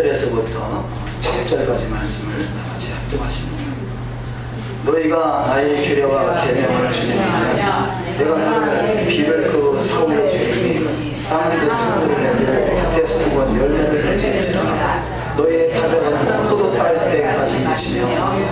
1절에서부터 7절까지 말씀을 다 같이 합독하십니다. 너희가 나의 규례와 계명을 지키며 내가 너를 비를 그 사울에 주니 땅에도 성부를 내고 밭에 소금은 열매를 맺을지라. 너의 타작은 포도 딸 때까지 미치며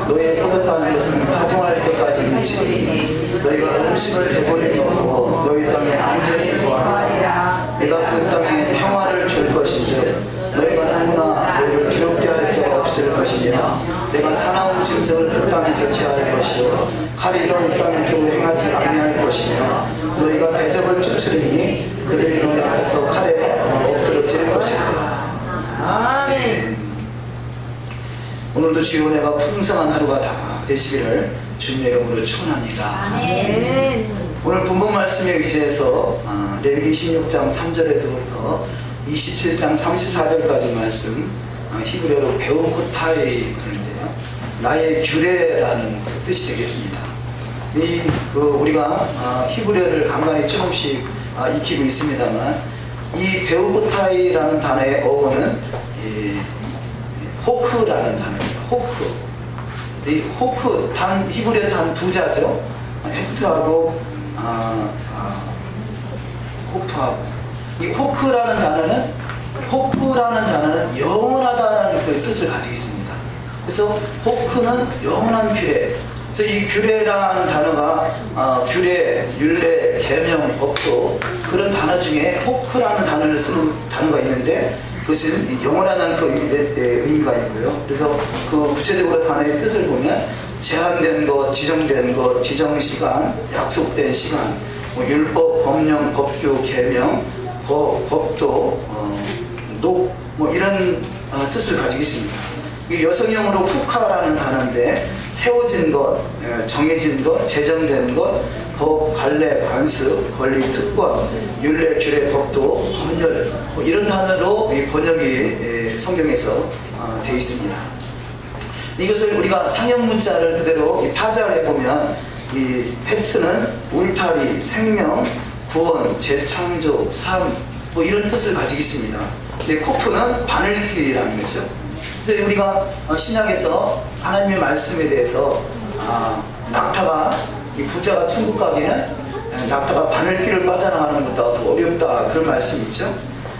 너의 포도 따는 것은 파종할 때까지 미치니 너희가 음식을 배불리 먹고 너희 땅에 안전히 거하리라. 내가 그 땅에 평화를 줄 것인지 너희가 누구나 너희를 두렵게 할 자가 없을 것이며 내가 사나운 짐승을 그 땅에서 제할 것이요 칼이 이런 땅에 겨우 행하지 아니할 것이며 너희가 대접을 쫓으리니 그들이 너희 앞에서 칼에 엎드러질 것이다. 아멘. 오늘도 주의 은혜가 풍성한 하루가 다 되시기를 주님의 이름으로 축원합니다. 아멘. 오늘 본문 말씀에 의지해서 레위기 26장 3절에서부터 27장 34절까지 말씀 히브리어로 베우코타이인데요. 나의 규례라는 뜻이 되겠습니다. 우리가 히브리어를 간간히 조금씩 익히고 있습니다만 이 베우코타이라는 단어의 어원은 호크라는 단어입니다. 호크. 이 호크 히브리어 단 두 자죠. 헤프트하고 호프하고. 이 호크라는 단어는 영원하다라는 그 뜻을 가지고 있습니다. 그래서 호크는 영원한 규례. 그래서 이 규례라는 단어가 규례, 율례, 계명, 법도 그런 단어 중에 호크라는 단어를 쓰는 단어가 있는데 그것은 영원하다는 그 의미가 있고요. 그래서 그 구체적으로 단어의 뜻을 보면 제한된 것, 지정된 것, 지정시간, 약속된 시간, 율법, 법령, 법규, 계명, 법도, 이런 뜻을 가지고 있습니다. 이 여성형으로 후카라는 단어인데 세워진 것, 정해진 것, 제정된 것, 법, 관례, 관습, 권리, 특권, 율례, 규례, 법도, 법률 이런 단어로 이 번역이 성경에서 되어 있습니다. 이것을 우리가 상형 문자를 그대로 파자를 해보면 이 팩트는 울타리, 생명, 구원, 재창조, 삶 이런 뜻을 가지고 있습니다. 근데 코프는 바늘길이라는 거죠. 그래서 우리가 신약에서 하나님의 말씀에 대해서 낙타가 이 부자가 천국 가기는 낙타가 바늘길을 빠져나가는 것보다 더 어렵다 그런 말씀이 있죠.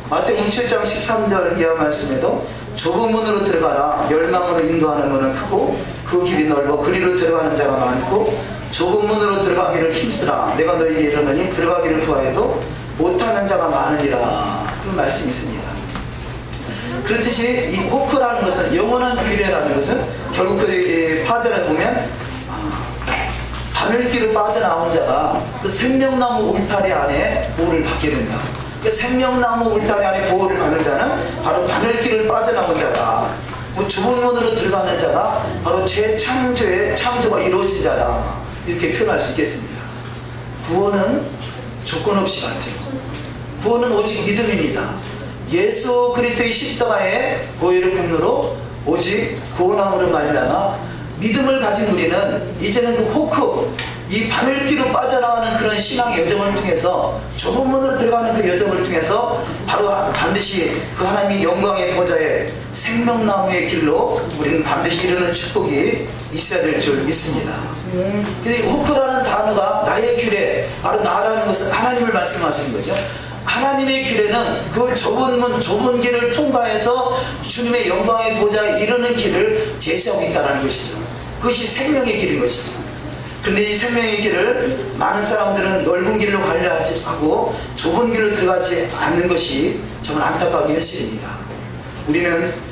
마태복음 7장 13절 이하 말씀에도 좁은 문으로 들어가라. 멸망으로 인도하는 문은 크고 그 길이 넓어 그리로 들어가는 자가 많고 좁은 문으로 들어가기를 힘쓰라. 내가 너희에게 이르노니 들어가기를 구하여도 못하는 자가 많으리라. 그런 말씀이 있습니다. 그렇듯이 이 호크라는 것은 영원한 규례라는 것은 결국 그 파절에 보면 바늘길을 빠져나온 자가 그 생명나무 울타리 안에 보호를 받게 된다. 그 생명나무 울타리 안에 보호를 받는 자는 바로 바늘길을 빠져나온 자다. 좁은 문으로 들어가는 자가 바로 재창조의 창조가 이루어진 자다. 이렇게 표현할 수 있겠습니다. 구원은 조건 없이 받죠. 구원은 오직 믿음입니다. 예수 그리스도의 십자가의 보혈의 공로로 오직 구원함으로 말미암아 믿음을 가진 우리는 이제는 그 호크, 이 바늘길로 빠져나가는 그런 신앙의 여정을 통해서 좁은 문으로 들어가는 그 여정을 통해서 바로 반드시 그 하나님의 영광의 보좌의 생명나무의 길로 우리는 반드시 이루는 축복이 있어야 될 줄 믿습니다. 그래서 이 호크라는 단어가 나의 규례, 바로 나라는 것은 하나님을 말씀하시는 거죠. 하나님의 규례는 그 좁은 문, 좁은 길을 통과해서 주님의 영광의 보좌에 이르는 길을 제시하고 있다는 것이죠. 그것이 생명의 길인 것이죠. 그런데 이 생명의 길을 많은 사람들은 넓은 길로 가려 하고 좁은 길로 들어가지 않는 것이 정말 안타까운 현실입니다. 우리는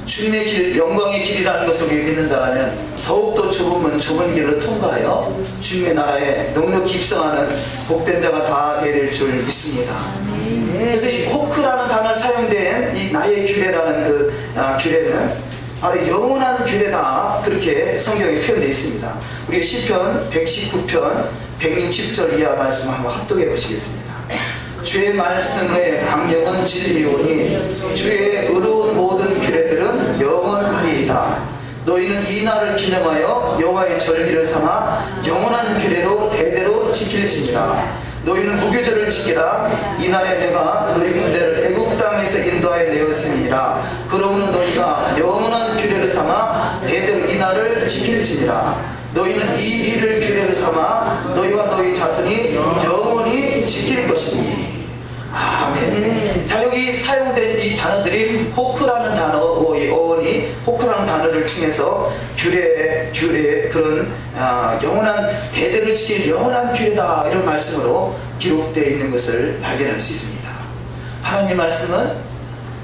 주님의 길, 영광의 길이라는 것을 우리가 믿는다면 더욱더 좁은 문, 좁은 길을 통과하여 주님의 나라에 넉넉히 입성하는 복된 자가 다 되어야 될 줄 믿습니다. 그래서 이 호크라는 단어를 사용된 이 나의 규례라는 그 규례는 바로 영원한 규례다. 그렇게 성경에 표현되어 있습니다. 우리가 시편 119편 160절 이하 말씀 한번 합독해 보시겠습니다. 주의 말씀의 강력은 진리오니 주의 의로운 모든 규례들은 영원하리이다. 너희는 이 날을 기념하여 여호와의 절기를 삼아 영원한 규례로 대대로 지킬지니라. 너희는 무교절을 지키라. 이날에 내가 너희 군대를 애굽 땅에서 인도하여 내었음이니라. 그러므로 너희가 영원한 규례를 삼아 대대로 이 날을 지킬지니라. 너희는 이 일을 규례를 삼아 너희와 너희 자손이 영원히 지킬 것이니. 아멘. 자, 여기 사용된 이 단어들이 호크라는 단어, 이 어원이 호크라는 단어를 통해서 규례 그런 영원한 대대로 지킬 영원한 규례다, 이런 말씀으로 기록되어 있는 것을 발견할 수 있습니다. 하나님 말씀은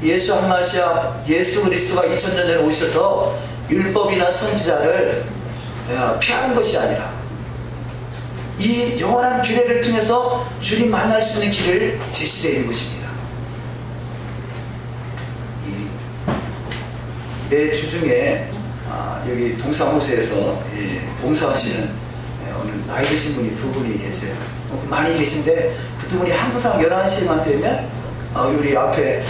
예수 한마시아 예수 그리스도가 2000년 전에 오셔서 율법이나 선지자를 폐한 것이 아니라 이 영원한 규례를 통해서 주님 만날 수 있는 길을 제시되어 있는 것입니다. 매 주중에 여기 동사무소에서 봉사하시는 오늘 나이 드신 분이 두 분이 계세요. 많이 계신데 그 두 분이 항상 11시만 되면 우리 앞에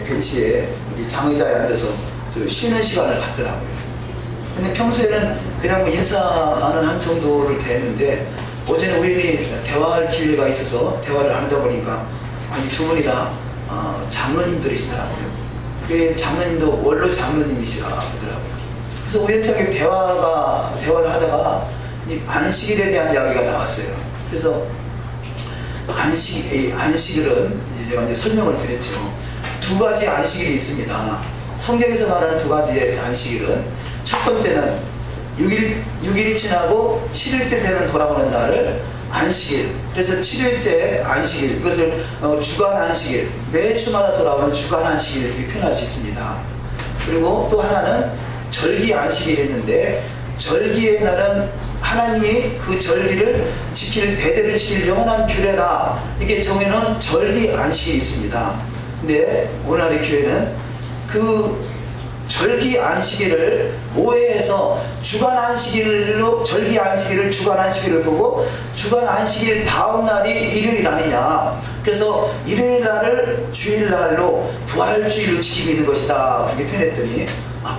벤치에 우리 장의자에 앉아서 쉬는 시간을 갖더라고요. 근데 평소에는 그냥 인사하는 한 정도를 되는데 어제는 우연히 대화할 기회가 있어서 대화를 하다 보니까 이 두 분이 다 장로님들이시더라고요. 그 장로님도 원로 장로님이시더라고요. 그래서 우연찮게 대화를 하다가 안식일에 대한 이야기가 나왔어요. 그래서 안식일은 제가 이제 설명을 드렸죠. 두 가지 안식일이 있습니다. 성경에서 말하는 두 가지의 안식일은, 첫 번째는 6일 지나고 7일째 되는 돌아오는 날을 안식일, 그래서 7일째 안식일, 이것을 주간 안식일, 매 주마다 돌아오는 주간 안식일 이렇게 표현할 수 있습니다. 그리고 또 하나는 절기 안식일이 있는데, 절기의 날은 하나님이 그 절기를 지킬, 대대를 지킬 영원한 규례라, 이게 정해놓은 절기 안식일이 있습니다. 근데 오늘날의 교회는 그 절기 안식일을 오해해서 주간 안식일로 절기 안식일을 주간 안식일을 보고 주간 안식일 다음 날이 일요일 아니냐, 그래서 일요일 날을 주일 날로 부활주의로 지키고 있는 것이다, 그렇게 표현했더니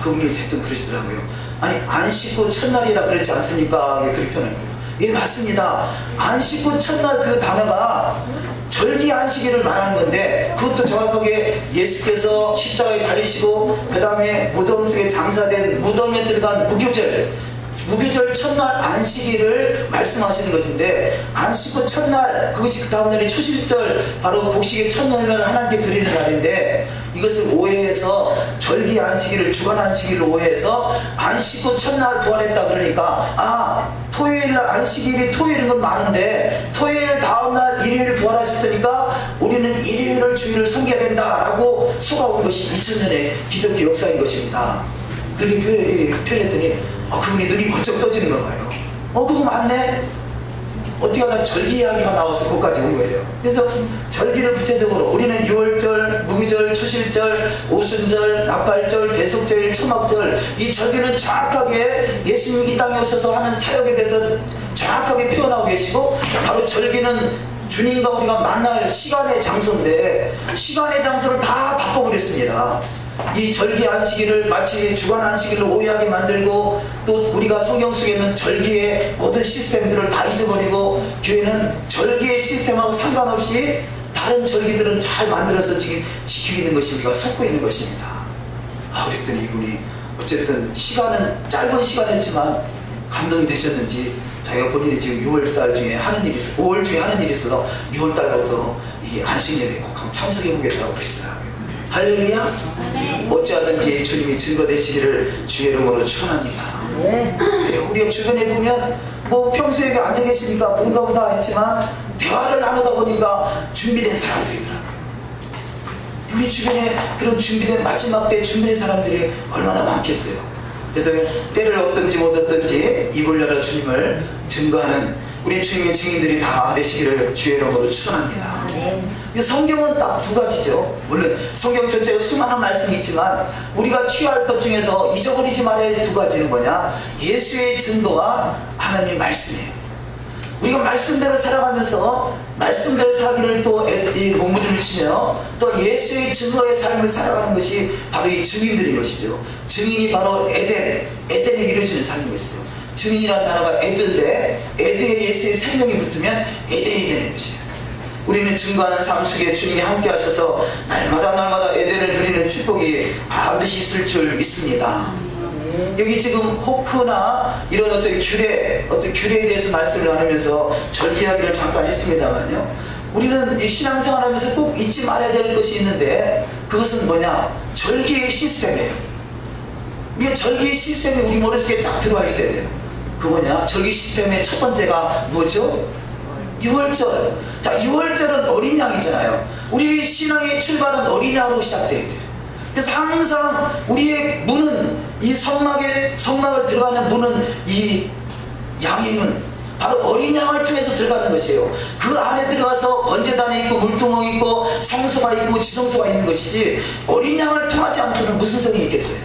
그분이 대뜸 그러시더라고요. 아니, 안 씻고 첫날이라 그랬지 않습니까? 그렇게 표현한 거예요. 예, 맞습니다. 안 씻고 첫날 그 단어가 절기 안식일을 말하는 건데, 그것도 정확하게 예수께서 십자가에 달리시고 그 다음에 무덤 속에 장사된, 무덤에 들어간 무교절 첫날 안식일을 말씀하시는 것인데, 안 씻고 첫날, 그것이 그 다음날이 초실절, 바로 복식의 첫날을 하나님께 드리는 날인데, 이것을 오해해서 절기 안식일을 주간 안식일로 오해해서 안 씻고 첫날 부활했다 그러니까 토요일날 안식일이 토요일인 건 많은데 토요일 다음날 일요일 부활하셨으니까 우리는 일요일을 주일을 섬겨야 된다라고 속아온 것이 2000년의 기독교 역사인 것입니다. 그렇게 표현했더니 그분이 눈이 번쩍 떠지는 건가요? 그거 맞네? 어떻게 하다 절기 이야기가 나와서 거기까지 온 거예요. 그래서 절기를 구체적으로 우리는 6월절, 무교절, 초실절, 오순절, 나팔절, 대속절, 초막절, 이 절기는 정확하게 예수님이 이 땅에 오셔서 하는 사역에 대해서 정확하게 표현하고 계시고, 바로 절기는 주님과 우리가 만날 시간의 장소인데 시간의 장소를 다 바꿔버렸습니다. 이 절기 안식일을 마치 주간 안식일로 오해하게 만들고, 또 우리가 성경 속에 있는 절기의 모든 시스템들을 다 잊어버리고, 교회는 절기의 시스템하고 상관없이 다른 절기들은 잘 만들어서 지키고 있는 것이 우리가 속고 있는 것입니다. 그랬더니 이분이 어쨌든 시간은 짧은 시간이었지만 감동이 되셨는지 자기가 본인이 지금 6월달 중에 하는 일이 있어, 5월 중에 하는 일이 있어서 6월달부터 이 안식일에 꼭 한번 참석해보겠다고 그러시더라고요. 할렐루야. 어찌하든지 주님이 증거되시기를 주의 이름으로 축원합니다. 우리가 주변에 보면 평소에 앉아 계시니까 뭔가 보다 했지만 대화를 나누다 보니까 준비된 사람들이더라고요. 우리 주변에 그런 준비된, 마지막 때 준비된 사람들이 얼마나 많겠어요. 그래서 때를 얻든지 못 얻든지 입을 열어 주님을 증거하는 우리 주님의 증인들이 다 되시기를 주의 이름으로 축원합니다. 성경은 딱 두 가지죠. 물론 성경 전체에 수많은 말씀이 있지만 우리가 취할 것 중에서 잊어버리지 말아야 할 두 가지는 뭐냐? 예수의 증거와 하나님의 말씀이에요. 우리가 말씀대로 살아가면서 말씀대로 살기를 또 몸부림을 치며 또 예수의 증거의 삶을 살아가는 것이 바로 이 증인들인 것이죠. 증인이 바로 에덴에 이루어지는 삶인 것이죠. 증인이라는 단어가 에드인데, 에드에 예수의 생명이 붙으면 에덴이 되는 것이에요. 우리는 증거하는 삶 속에 주님이 함께 하셔서 날마다 예배를 드리는 축복이 반드시 있을 줄 믿습니다. 여기 지금 호크나 이런 어떤 규례에 대해서 말씀을 나누면서 절기 이야기를 잠깐 했습니다만요. 우리는 이 신앙생활 하면서 꼭 잊지 말아야 될 것이 있는데, 그것은 뭐냐? 절기의 시스템이에요. 우리가 절기의 시스템이 우리 머릿속에 쫙 들어와 있어야 돼요. 그 뭐냐? 절기 시스템의 첫 번째가 뭐죠? 유월절. 자, 유월절은 어린 양이잖아요. 우리 신앙의 출발은 어린 양으로 시작돼야 돼요. 그래서 항상 우리의 문은, 이 성막을 들어가는 문은, 이 양의 문, 바로 어린 양을 통해서 들어가는 것이에요. 그 안에 들어가서 번제단이 있고 물두멍이 있고 성소가 있고 지성소가 있는 것이지, 어린 양을 통하지 않고는 무슨 소용이 있겠어요.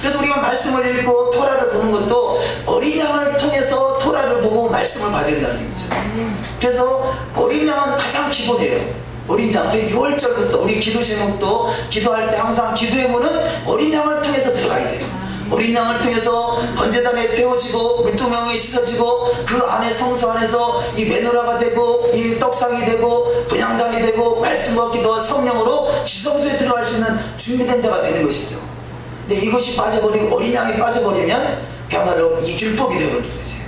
그래서 우리가 말씀을 읽고 토라를 보는 것도 어린 양을 통해서 토라를 보고 말씀을 받아야 된다는 거죠. 그래서 어린 양은 가장 기본이에요. 어린 양. 6월절부터 우리 기도 제목도 기도할 때 항상 기도의 문은 어린 양을 통해서 들어가야 돼요. 어린 양을 통해서 번제단에 태워지고 물두멍이 씻어지고 그 안에 성소 안에서 이 메노라가 되고 이 떡상이 되고 분향단이 되고 말씀과 기도와 성령으로 지성소에 들어갈 수 있는 준비된 자가 되는 것이죠. 근데 이것이 빠져버리고 어린 양이 빠져버리면 그야말로 이 율법이 되어버리는 거지.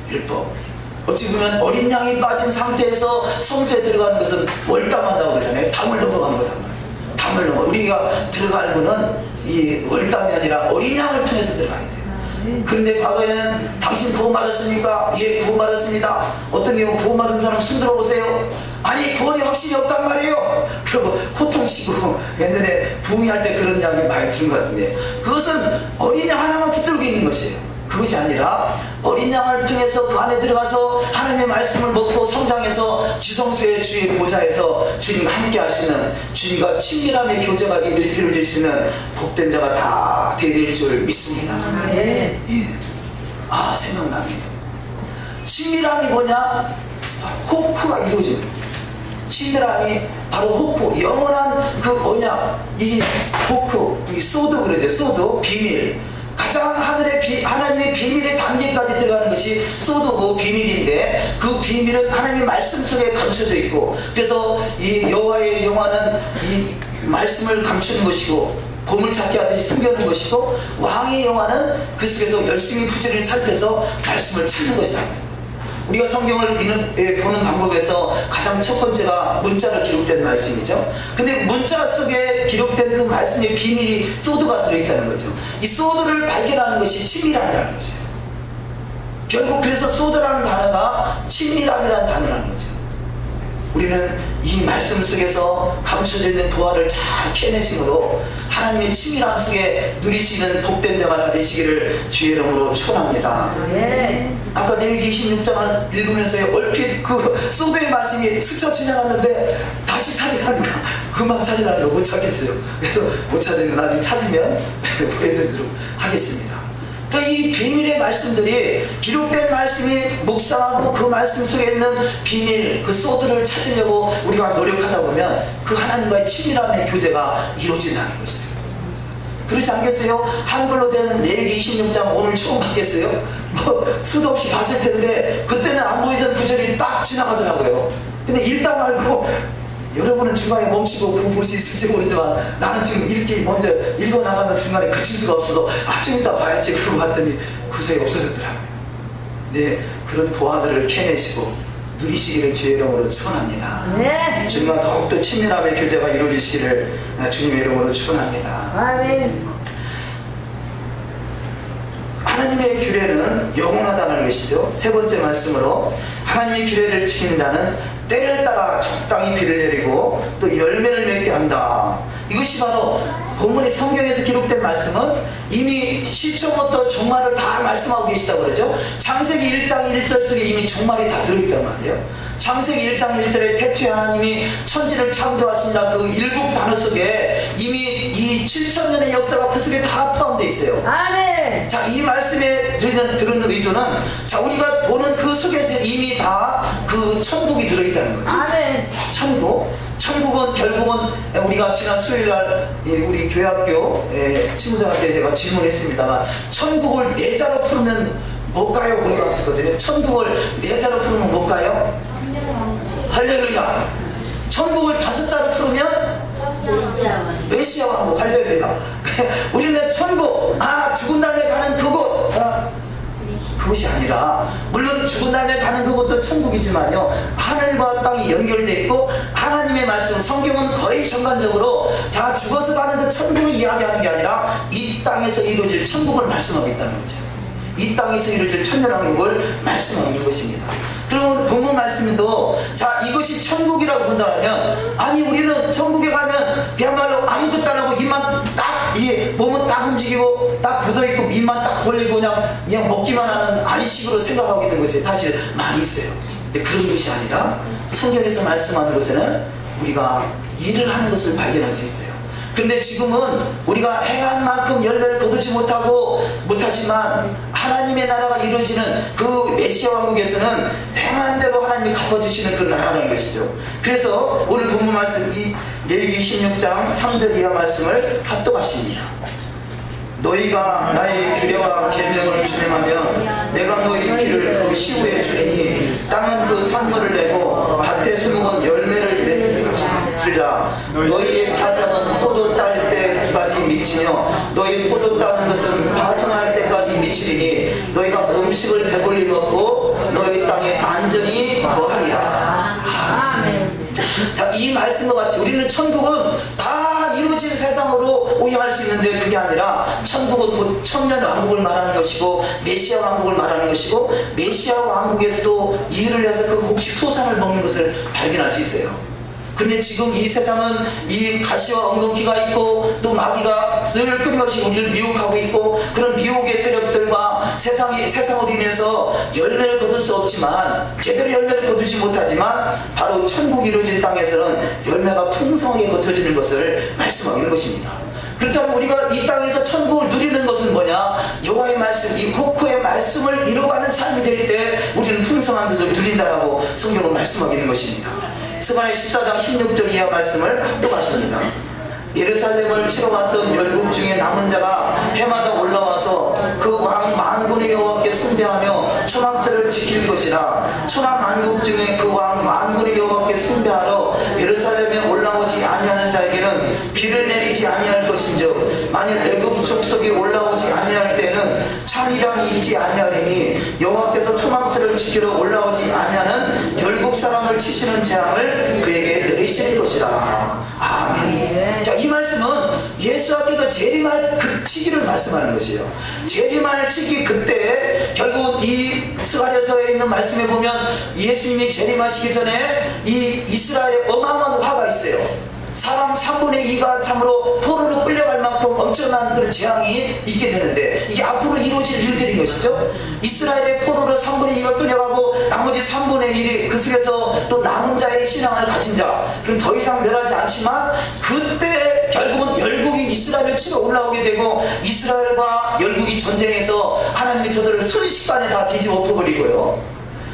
율법. 어찌 보면 어린 양이 빠진 상태에서 성소에 들어가는 것은 월담한다고 그러잖아요. 담을 넘어가는 거단 말이에요. 담을 넘어. 우리가 들어갈 문은 이 월담이 아니라 어린 양을 통해서 들어가야 돼요. 그런데 과거에는 당신 구원받았습니까? 예, 구원받았습니다. 어떤 경우 구원받은 사람 손 들어보세요. 아니, 구원이 확신이 없단 말이에요. 그리고 호통치고 옛날에 부흥할 때 그런 이야기 많이 들은 것 같은데, 그것은 어린 양 하나만 붙들고 있는 것이에요. 그것이 아니라 어린 양을 통해서 그 안에 들어가서 하나님의 말씀을 먹고 성장해서 지성소의 주의 보좌에서 주님과 함께 하시는, 주님과 친밀함의 교제가 이루어질 수 있는 복된 자가 다 되릴 줄 믿습니다. 예. 생각나네요. 친밀함이 뭐냐? 호크가 이루어지는, 친밀함이 바로 호크, 영원한 그 언약, 이 호크, 이 소드 그러죠. 소드, 비밀. 가장 하나님의 비밀의 단계까지 들어가는 것이 소드고 비밀인데, 그 비밀은 하나님의 말씀 속에 감춰져 있고, 그래서 이 여호와의 영화는 이 말씀을 감추는 것이고 보물찾기 하듯이 숨겨놓은 것이고, 왕의 영화는 그 속에서 열심히 부지런히 살펴서 말씀을 찾는 것이다. 우리가 성경을 보는 방법에서 가장 첫 번째가 문자로 기록된 말씀이죠. 근데 문자 속에 기록된 그 말씀의 비밀이 소드가 들어있다는 거죠. 이 소드를 발견하는 것이 친밀함이라는 거죠. 결국 그래서 소드라는 단어가 친밀함이라는 단어라는 거죠. 우리는 이 말씀 속에서 감춰져 있는 부활을 잘 캐내심으로 하나님의 친밀함 속에 누리시는 복된 자가 다 되시기를 주의 이름으로 축원합니다. 아까 레위기 26장을 읽으면서 얼핏 그 소도의 말씀이 스쳐 지나갔는데 다시 찾으라니까 금방 찾으라니까 못 찾겠어요. 그래서 못 찾으니까 나중에 찾으면 보여드리도록 하겠습니다. 그러니까 이 비밀의 말씀들이, 기록된 말씀이 묵상하고 그 말씀 속에 있는 비밀, 그 소드를 찾으려고 우리가 노력하다 보면 그 하나님과의 친밀함의 교제가 이루어진다는 것이죠. 그렇지 않겠어요? 한글로 된 레위기 26장 오늘 처음 봤겠어요? 뭐 수도 없이 봤을 텐데 그때는 안 보이던 구절이 딱 지나가더라고요. 근데 읽다 말고, 여러분은 중간에 멈추고 그거 볼 수 있을지 모르지만 나는 지금 먼저 읽어나가면 중간에 그칠 수가 없어서 좀 이따 봐야지 그러고 봤더니 그새 없어졌더라고요. 네, 그런 보화들을 캐내시고 누리시기를 주의 이름으로 축원합니다. 주님과 더욱더 친밀함의 교제가 이루어지시기를 주님의 이름으로 축원합니다. 하나님의 규례는 영원하다는 것이죠. 세 번째 말씀으로, 하나님의 규례를 지키는 자는 때를 따라 적당히 비를 내리고 또 열매를 맺게 한다. 이것이 바로 본문의 성경에서 기록된 말씀은 이미 시초부터 종말을 다 말씀하고 계시다고 그러죠. 창세기 1장 1절 속에 이미 종말이 다 들어있단 말이에요. 창세기 1장 1절에 태초에 하나님이 천지를 창조하시니라, 그 일곱 단어 속에 이미 이 7,000년의 역사가 그 속에 다 포함되어 있어요. 아멘. 자, 이 말씀에 들은 의도는, 자, 우리가 보는 그 속에서 이미 다 그 천국이 들어있다는 거죠. 아멘. 천국은 결국은 우리가 지난 수요일날 우리 교회학교 친구들한테 제가 질문했습니다만, 천국을 네 자로 풀면 뭘까요? 물어봤었거든요. 천국을 네 자로 풀면 뭘까요? 할렐루야. 천국을 5자로 풀으면 메시아 왕국. 할렐루야. 우리는 천국, 죽은 다음에 가는 그곳, 그것이 아니라, 물론 죽은 다음에 가는 그곳도 천국이지만요, 하늘과 땅이 연결되어 있고 하나님의 말씀, 성경은 거의 전반적으로 죽어서 가는 그 천국을 이야기하는 게 아니라 이 땅에서 이루어질 천국을 말씀하고 있다는 거죠. 이 땅에서 이루어질 천년왕국을 말씀하고 있는 것입니다. 그럼 본문 말씀도 이것이 천국이라고 본다면, 아니 우리는 천국에 가면 그야말로 아무것도 안 하고 입만 딱, 몸은 딱 움직이고 딱 굳어있고 입만 딱 벌리고 그냥 먹기만 하는 안식으로 생각하고 있는 것이 사실 많이 있어요. 근데 그런 것이 아니라 성경에서 말씀하는 것에는 우리가 일을 하는 것을 발견할 수 있어요. 근데 지금은 우리가 행한 만큼 열매를 거두지 못하지만 하나님의 나라가 이루어지는 그 메시아 왕국에서는 행한 대로 하나님이 갚아주시는 그 나라라는 것이죠. 그래서 오늘 본문 말씀, 이 레위기 26장 3절 이하 말씀을 합독하십니다. 너희가 나의 규례와 계명을 준행하면 내가 너희 길을 그 시후에 주리니 땅은 그 산물을 내고 밭에 수목은 열매를 내리리라. 너희의 타작은 포도 딸 때까지 미치며 너희 포도 따는 것은 파종할 때까지 미치리니 너희가 음식을 배불리 먹고 너희 땅에 안전히 거하리라. 이 말씀과 같이 우리는 천국은 다 이루어진 세상으로 오해할 수 있는데, 그게 아니라 천국은 곧 천년 왕국을 말하는 것이고 메시아 왕국을 말하는 것이고, 메시아 왕국에서도 일을 해서 그 곡식 소산을 먹는 것을 발견할 수 있어요. 근데 지금 이 세상은 이 가시와 엉겅퀴가 있고 또 마귀가 늘 끊임없이 우리를 미혹하고 있고, 그런 미혹의 세력들과 세상으로 인해서 열매를 거둘 수 없지만, 제대로 열매를 거두지 못하지만 바로 천국이 이루어진 땅에서는 열매가 풍성하게 거쳐지는 것을 말씀하고 있는 것입니다. 그렇다면 우리가 이 땅에서 천국을 누리는 것은 뭐냐? 여호와의 말씀, 이 코코의 말씀을 이루어가는 삶이 될 때 우리는 풍성한 것을 누린다라고 성경은 말씀하고 있는 것입니다. 스가랴 14장 16절 이하 말씀을 합독하십니다. 예루살렘을 치러 왔던 열국 중에 남은 자가 해마다 올라와서 그 왕 만군의 여호와께 숭배하며 초막절을 지킬 것이라. 천하 만국 중에 그 왕 만군의 여호와께 숭배하러 예루살렘에 올라오지 아니하는 자에게는 비를 내리지 아니할 것인즉, 만일 애굽 족속이 올라오지 아니할 때는 찬이람이 있지 아니하리니 여호와께서 초막절을 지키러 올라오지 아니하는 열국 사람을 치시는 재앙을 그에게 내리실 것이라. 아멘. 이 말씀은 예수께서 재림할 그 시기를 말씀하는 것이에요. 재림할 시기, 그때 결국 이 스가랴서에 있는 말씀에 보면 예수님이 재림하시기 전에 이 이스라엘에 어마어마한 화가 있어요. 사람 3분의 2가 참으로 포로로 끌려갈 만큼 엄청난 그런 재앙이 있게 되는데, 이게 앞으로 이루어질 일들인 것이죠. 이스라엘의 포로로 3분의 2가 끌려가고 나머지 3분의 1이 그 속에서 또 남은 자의 신앙을 가진 자, 그럼 더 이상 멸하지 않지만, 그때 결국은 열국이 이스라엘을 치러 올라오게 되고 이스라엘과 열국이 전쟁해서 하나님이 저들을 순식간에 다 뒤집어 엎어버리고요.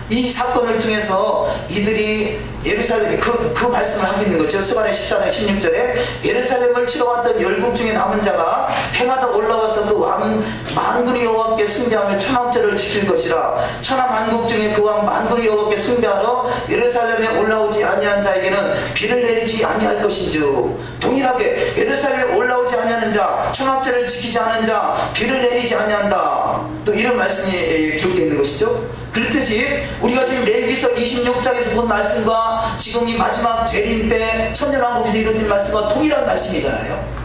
이 사건을 통해서 이들이 예루살렘에 그 말씀을 하고 있는 거죠. 스가랴 14장 16절에 예루살렘을 치러 왔던 열국 중에 남은 자가 해마다 올라와서 그 왕 만군의 여호와께 숭배하며 초막절을 지킬 것이라. 천하 만국 중에 그 왕 만군의 여호와께 숭배하러 예루살렘에 올라오지 아니한 자에게는 비를 내리지 아니할 것인즉, 동일하게 예루살렘에 올라오지 아니하는 자, 초막절을 지키지 않은 자, 비를 내리지 아니한다. 또 이런 말씀이 기록되어 있는 것이죠. 그렇듯이 우리가 지금 레위기서 26장에서 본 말씀과 지금 이 마지막 재림 때 천년왕국에서 이루어진 말씀과 동일한 말씀이잖아요.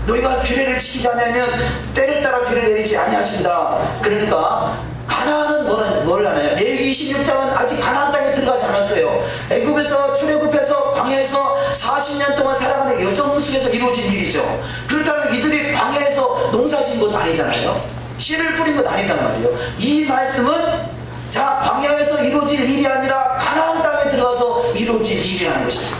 너희가 규례를 지키지 않으면 때를 따라 비를 내리지 아니하신다. 그러니까 가나안은 뭘 하나요? 레위기 26장은 아직 가나안 땅에 들어가지 않았어요. 애굽에서 출애굽해서 광야에서 40년 동안 살아가는 여정 속에서 이루어진 일이죠. 그렇다면 이들이 광야에서 농사진 건 아니잖아요. 씨를 뿌린 건 아니단 말이에요. 이 말씀은 광야에서 이루어질 일이 아니라 가나안 땅에 들어가서 이루어질 일이라는 것이죠.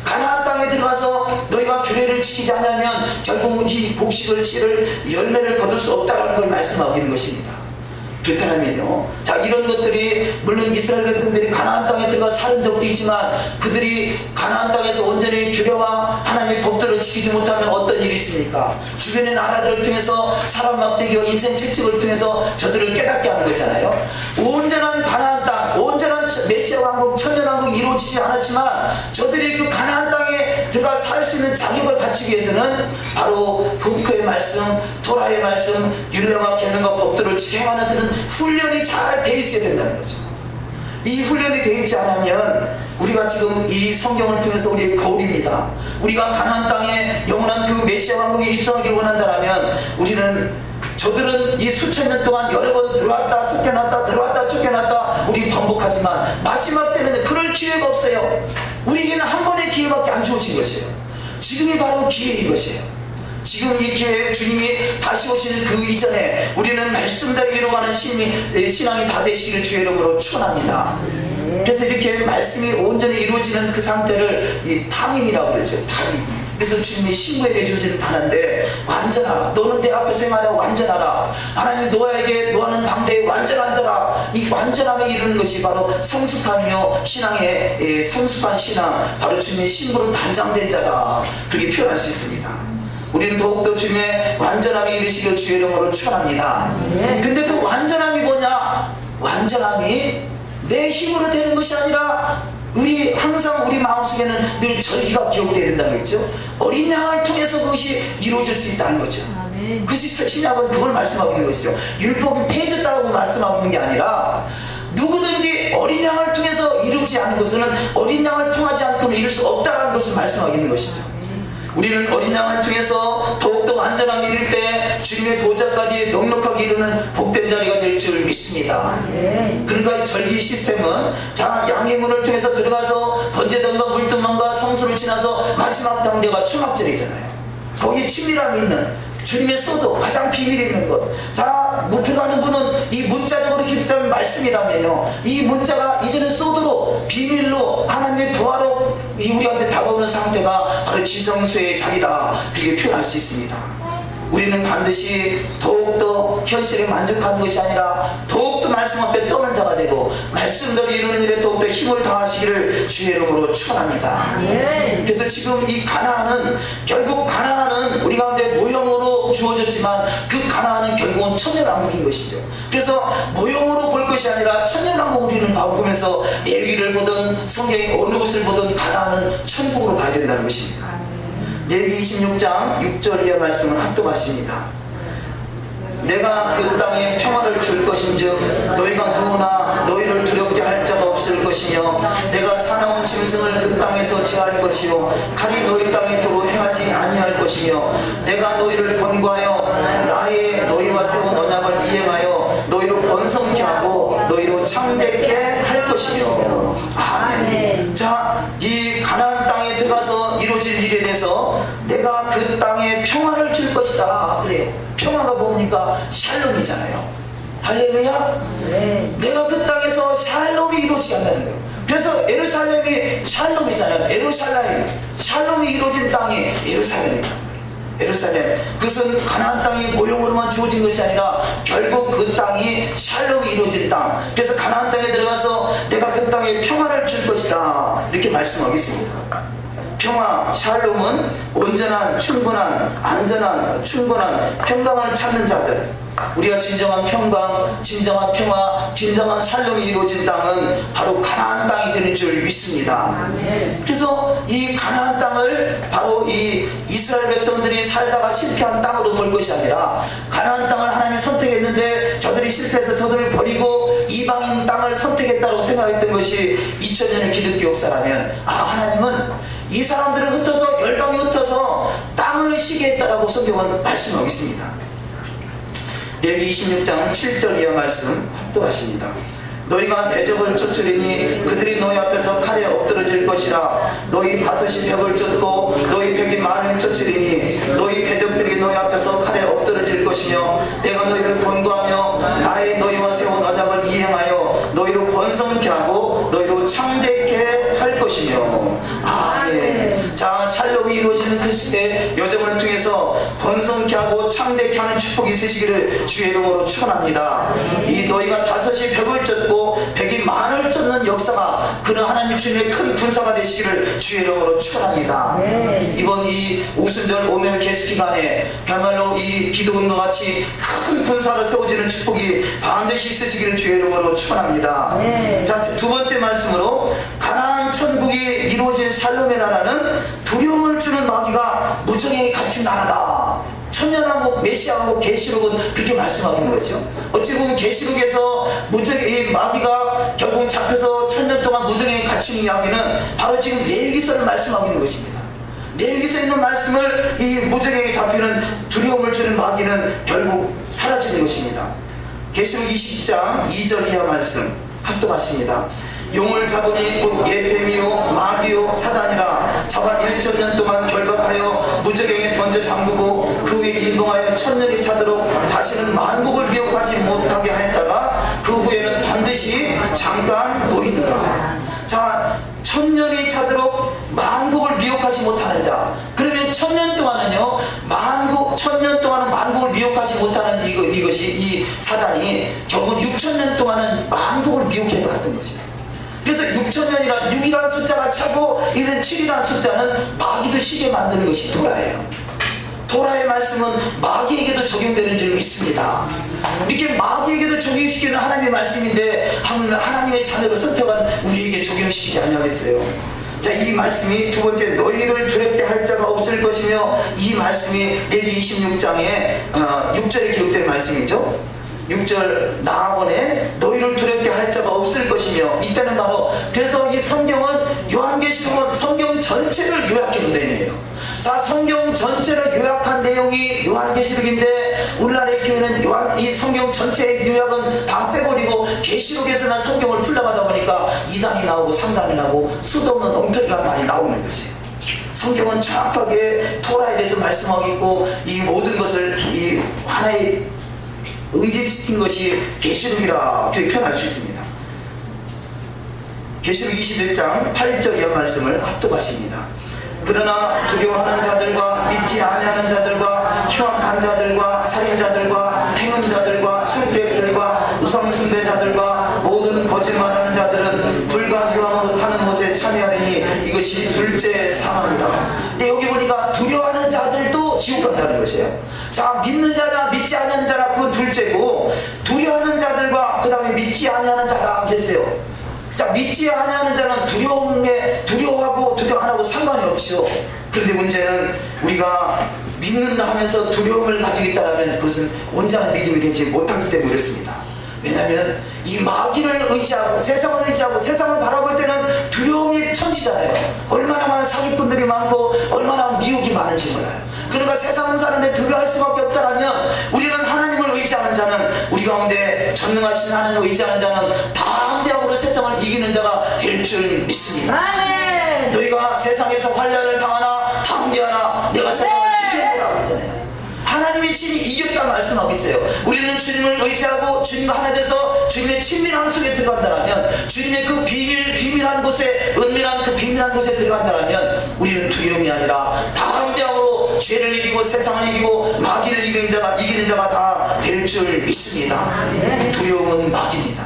가나안 땅에 들어가서 너희가 규례를 지키지 않으면 결국은 이 곡식을 씨를 열매를 거둘 수 없다는 걸 말씀하고 있는 것입니다. 그렇다면요. 자, 이런 것들이 물론 이스라엘 백성들이 가나안 땅에 들어가 사는 적도 있지만 그들이 가나안 땅에서 온전히 규례와 하나님의 법들을 지키지 못하면 어떤 일이 있습니까? 주변의 나라들을 통해서 사람 막대기와 인생 채찍을 통해서 저들을 깨닫게 하는 거잖아요. 온전한 가나안 땅, 온전한 메시아 왕국, 천년 왕국이 이루어지지 않았지만 저들이 그 가나안 땅에 들어가 살 수 있는 자격을 갖추기 위해서는 바로 흑표의 말씀, 토라의 말씀, 율례와 계명과 법들을 지행하는 그런 훈련이 잘 돼 있어야 된다는 거죠. 이 훈련이 돼 있지 않으면 우리가 지금 이 성경을 통해서 우리의 거울입니다. 우리가 가나안 땅에 영원한 그 메시아 왕국에 입성하기를 원한다면 우리는 저들은 이 수천 년 동안 여러 번 들어왔다 쫓겨났다 들어왔다 쫓겨났다 우리 반복하지만 마지막 때는 그럴 기회가 없어요. 우리에게는 한 번의 기회밖에 안 주어진 것이에요. 지금이 바로 기회인 것이에요. 지금 이 기회에 주님이 다시 오시는 그 이전에 우리는 말씀대로 이루어가는 신앙이 다 되시기를 주의 이름으로 축원합니다. 그래서 이렇게 말씀이 온전히 이루어지는 그 상태를 이 탐임이라고 그러죠. 탐임. 그래서 주님이 신부에게 주시는 단어인데 완전하라. 너는 내 앞에서 말하여 완전하라. 하나님 노아는 당대에 완전한 자라. 이 완전함을 이루는 것이 바로 성숙함이요 신앙의 성숙한 신앙, 바로 주님의 신부로 단장된 자다. 그렇게 표현할 수 있습니다. 우리는 더욱더 주님의 완전함이 이루시기를 주의 이름으로 축원합니다. 근데 그 완전함이 뭐냐? 완전함이 내 힘으로 되는 것이 아니라 항상 우리 마음속에는 늘 절기가 기억되어야 된다는 거죠. 어린 양을 통해서 그것이 이루어질 수 있다는 거죠. 그것이 신약은 그걸 말씀하고 있는 것이죠. 율법이 폐해졌다고 말씀하고 있는 게 아니라 누구든지 어린 양을 통해서 이루지 않는 것은 어린 양을 통하지 않고는 이룰 수 없다는 것을 말씀하고 있는 것이죠. 우리는 어린 양을 통해서 더욱더 완전함을 이룰 때 주님의 보좌까지 넉넉하게 이루는 복된 자리가 될 줄 믿습니다. 그러니까 절기 시스템은 자, 양의 문을 통해서 들어가서 번제단과 물두멍과 성소를 지나서 마지막 당대가 초막절이잖아요. 거기에 친밀함이 있는 주님의 소도 가장 비밀이 있는 것. 자, 들어가는 분은 이 문자적으로 기록된 말씀이라면요, 이 문자가 이제는 소드로 비밀로 하나님의 부하로 우리한테 다가오는 상태가 바로 지성소의 자리다. 그렇게 표현할 수 있습니다. 우리는 반드시 더욱더 현실에 만족하는 것이 아니라 더욱더 말씀 앞에 떠는 자가 되고 말씀대로 이루는 일에 더욱더 힘을 다하시기를 주의 이름으로 축원합니다. 그래서 지금 이 가나안은 결국 가나안은 우리 가운데 모형으로 주어졌지만 그 가나안은 결국은 천년왕국인 것이죠. 그래서 모형으로 볼 것이 아니라 천년왕국 우리는 보면서 레위기를 보든 성경의 어느 곳을 보든 가나안은 천국으로 봐야 된다는 것입니다. 레위 26장 6절 이하 말씀을 합독하십니다. 내가 그 땅에 평화를 줄 것인즉 너희가 누구나 너희를 두렵게 할 자가 없을 것이며 내가 사나운 짐승을 그 땅에서 제할 것이요 칼이 너희 땅에 도로 행하지 아니할 것이며 내가 너희를 권고하여 나의 너희와 세운 언약을 이행하여 너희로 번성케 하고 너희로 창대케 할 것이며. 아멘. 자, 이 가나안 땅에 들어가서 이루어질 일에 대해서 내가 그 땅에 평화를 줄 것이다. 그래요. 평화가 뭡니까? 샬롬이잖아요. 할렐루야. 내가 그 땅에서 샬롬이 이루어지게 한다는 거예요. 그래서 예루살렘이 샬롬이잖아요. 샬롬이 이루어진 땅이 예루살렘이다. 예루살렘, 그것은 가나안 땅이 모형으로만 주어진 것이 아니라 결국 그 땅이 샬롬이 이루어진 땅. 그래서 가나안 땅에 들어가서 내가 그 땅에 평화를 줄 것이다. 이렇게 말씀하고 있습니다. 평화, 샬롬은 온전한, 충분한, 안전한, 충분한 평강을 찾는 자들. 우리가 진정한 평강, 진정한 평화, 진정한 샬롬이 이루어진 땅은 바로 가나안 땅이 되는 줄 믿습니다. 그래서 이 가나안 땅을 바로 이 이스라엘 백성들이 살다가 실패한 땅으로 볼 것이 아니라 가나안 땅을 하나님이 선택했는데 저들이 실패해서 저들을 버리고 이방인 땅을 선택했다고 생각했던 것이 2000년의 기독교 역사라면, 하나님은 이 사람들을 흩어서 열방이 흩어서 땅을 쉬게 했다라고 성경은 말씀하고 있습니다. 레위 26장 7절 이하 말씀 또 하십니다. 너희가 대적을 쫓으리니 그들이 너희 앞에서 칼에 엎드러질 것이라. 너희 다섯이 벽을 쫓고 너희 백이 만을 쫓으리니 너희 대적들이 너희 앞에서 칼에 엎드러질 것이며 내가 너희를 권고하며 나의 너희와 세운 언약을 이행하여 너희로 번성케 하고 너희로 창대케 할 것이며. 아멘. 자, 샬롬이 이루어지는 그 시대 여정을 통해서 번성케 하고 창대케 하는 축복이 있으시기를 주의 이름으로 축원합니다. 이 너희가 5이 100을 쫓고 100이 만을 쫓는 역사가 그런 하나님 주님의 큰 군사가 되시기를 주의 이름으로 축원합니다. 이번 이 오순절 오멸 개수 기간에 그야말로 이 기도원과 같이 큰 군사로 세워지는 축복이 반드시 있으시기를 주의 이름으로 축원합니다. 자, 두 번째 말씀으로 가나안 천국이 이루어진 샬롬의 나라는 두려움을 주는 마귀가 무정에 갇힌 나라다. 천년왕국 메시아하고 계시록은 그렇게 말씀하고 있는 거죠. 어찌 보면 계시록에서 무정의 마귀가 결국 잡혀서 천년 동안 무정에 갇힌 이야기는 바로 지금 레위기서를 말씀하고 있는 것입니다. 레위기서에 있는 말씀을 이 무정에 잡히는 두려움을 주는 마귀는 결국 사라지는 것입니다. 계시록 20장 2절 이하 말씀 합독하십니다. 용을 잡으니 곧 예뱀이요 마귀요 사단이라 잡아 1,000년 동안 결박하여 무저갱에 던져 잠그고 그 위에 인봉하여 1000년이 차도록 다시는 만국을 미혹하지 못하게 하였다가 그 후에는 반드시 잠깐 놓이느라. 자, 1000년이 차도록 만국을 미혹하지 못하는 자. 그러면 1000년 동안은요, 1000년 동안은 만국을 미혹하지 못하는 이것이 이 사단이 결국 6000년 동안은 만국을 미혹할 것 같은 것이에요. 그래서 6000년이란 6이라는 숫자가 차고 이런 7이라는 숫자는 마귀도 쉬게 만드는 것이 도라예요. 도라의 말씀은 마귀에게도 적용되는 줄 믿습니다. 이렇게 마귀에게도 적용시키는 하나님의 말씀인데 하나님의 자녀로 선택한 우리에게 적용시키지 아니하겠어요. 자, 이 말씀이 두 번째 너희를 두렵게 할 자가 없을 것이며, 이 말씀이 레위 26장에 6절에 기록된 말씀이죠. 6절 나아번에 너희를 두렵게 할 자가 없을 것이며, 이때는 바로 그래서 이 성경은 요한계시록은 성경 전체를 요약해 놓은 내용이에요. 자, 성경 전체를 요약한 내용이 요한계시록인데 오늘날의 교회는 이 성경 전체의 요약은 다 빼버리고 계시록에서나 성경을 풀러가다 보니까 2단이 나오고 3단이 나오고 수도 없는 엉터리가 많이 나오는 것이에요. 성경은 정확하게 토라에 대해서 말씀하고 있고 이 모든 것을 이 하나의 응집시킨 것이 계시록이라 그렇게 표현할 수 있습니다. 계시록 21장 8절 이하 말씀을 합독하십니다. 그러나 두려워하는 자들과 믿지 아니하는 자들과 흉악한 자들과 살인자들과 행음자들과 숭배들과 우상숭배자들과 모든 거짓말하는 자들은 불과 유황으로 타는 것에 참여하리니 이것이 둘째 사망이라. 근데 여기 보니까 두려워하는 자들도 지옥 간다는 것이에요. 자, 믿는 자냐 믿지 아니하는 자라 그건 둘째고, 두려워하는 자들과 그 다음에 믿지 아니하는 자다 그랬어요. 자, 믿지 아니하는 자는 두려워하고 두려워 안 하고 상관이 없죠. 그런데 문제는 우리가 믿는다 하면서 두려움을 가지고 있다면 그것은 온전한 믿음이 되지 못하기 때문에 그렇습니다. 왜냐하면 이 마귀를 의지하고 세상을 의지하고 세상을 바라볼 때는 두려움이 천지잖아요. 얼마나 많은 사기꾼들이 많고 얼마나 미혹이 많은지 몰라요. 그러니까 세상을 사는데 두려워할 수밖에 없다라면, 우리는 하나님을 의지하는 자는, 우리 가운데 전능하신 하나님을 의지하는 자는 담대함으로 세상을 이기는 자가 될 줄 믿습니다. 아멘. 너희가 세상에서 환난을 당하나 담대하라, 내가 세상을 이겨내라 그러잖아요. 하나님이 친히 이겼다 말씀하고 있어요. 우리는 주님을 의지하고 주님과 하나 돼서 주님의 친밀함 속에 들어간다면, 주님의 그 비밀한 곳에, 은밀한 그 비밀한 곳에 들어간다면 우리는 두려움이 아니라 담대함으로 죄를 이기고 세상을 이기고 마귀를 이기는 자가 다 될 줄 믿습니다. 두려움은 마귀입니다.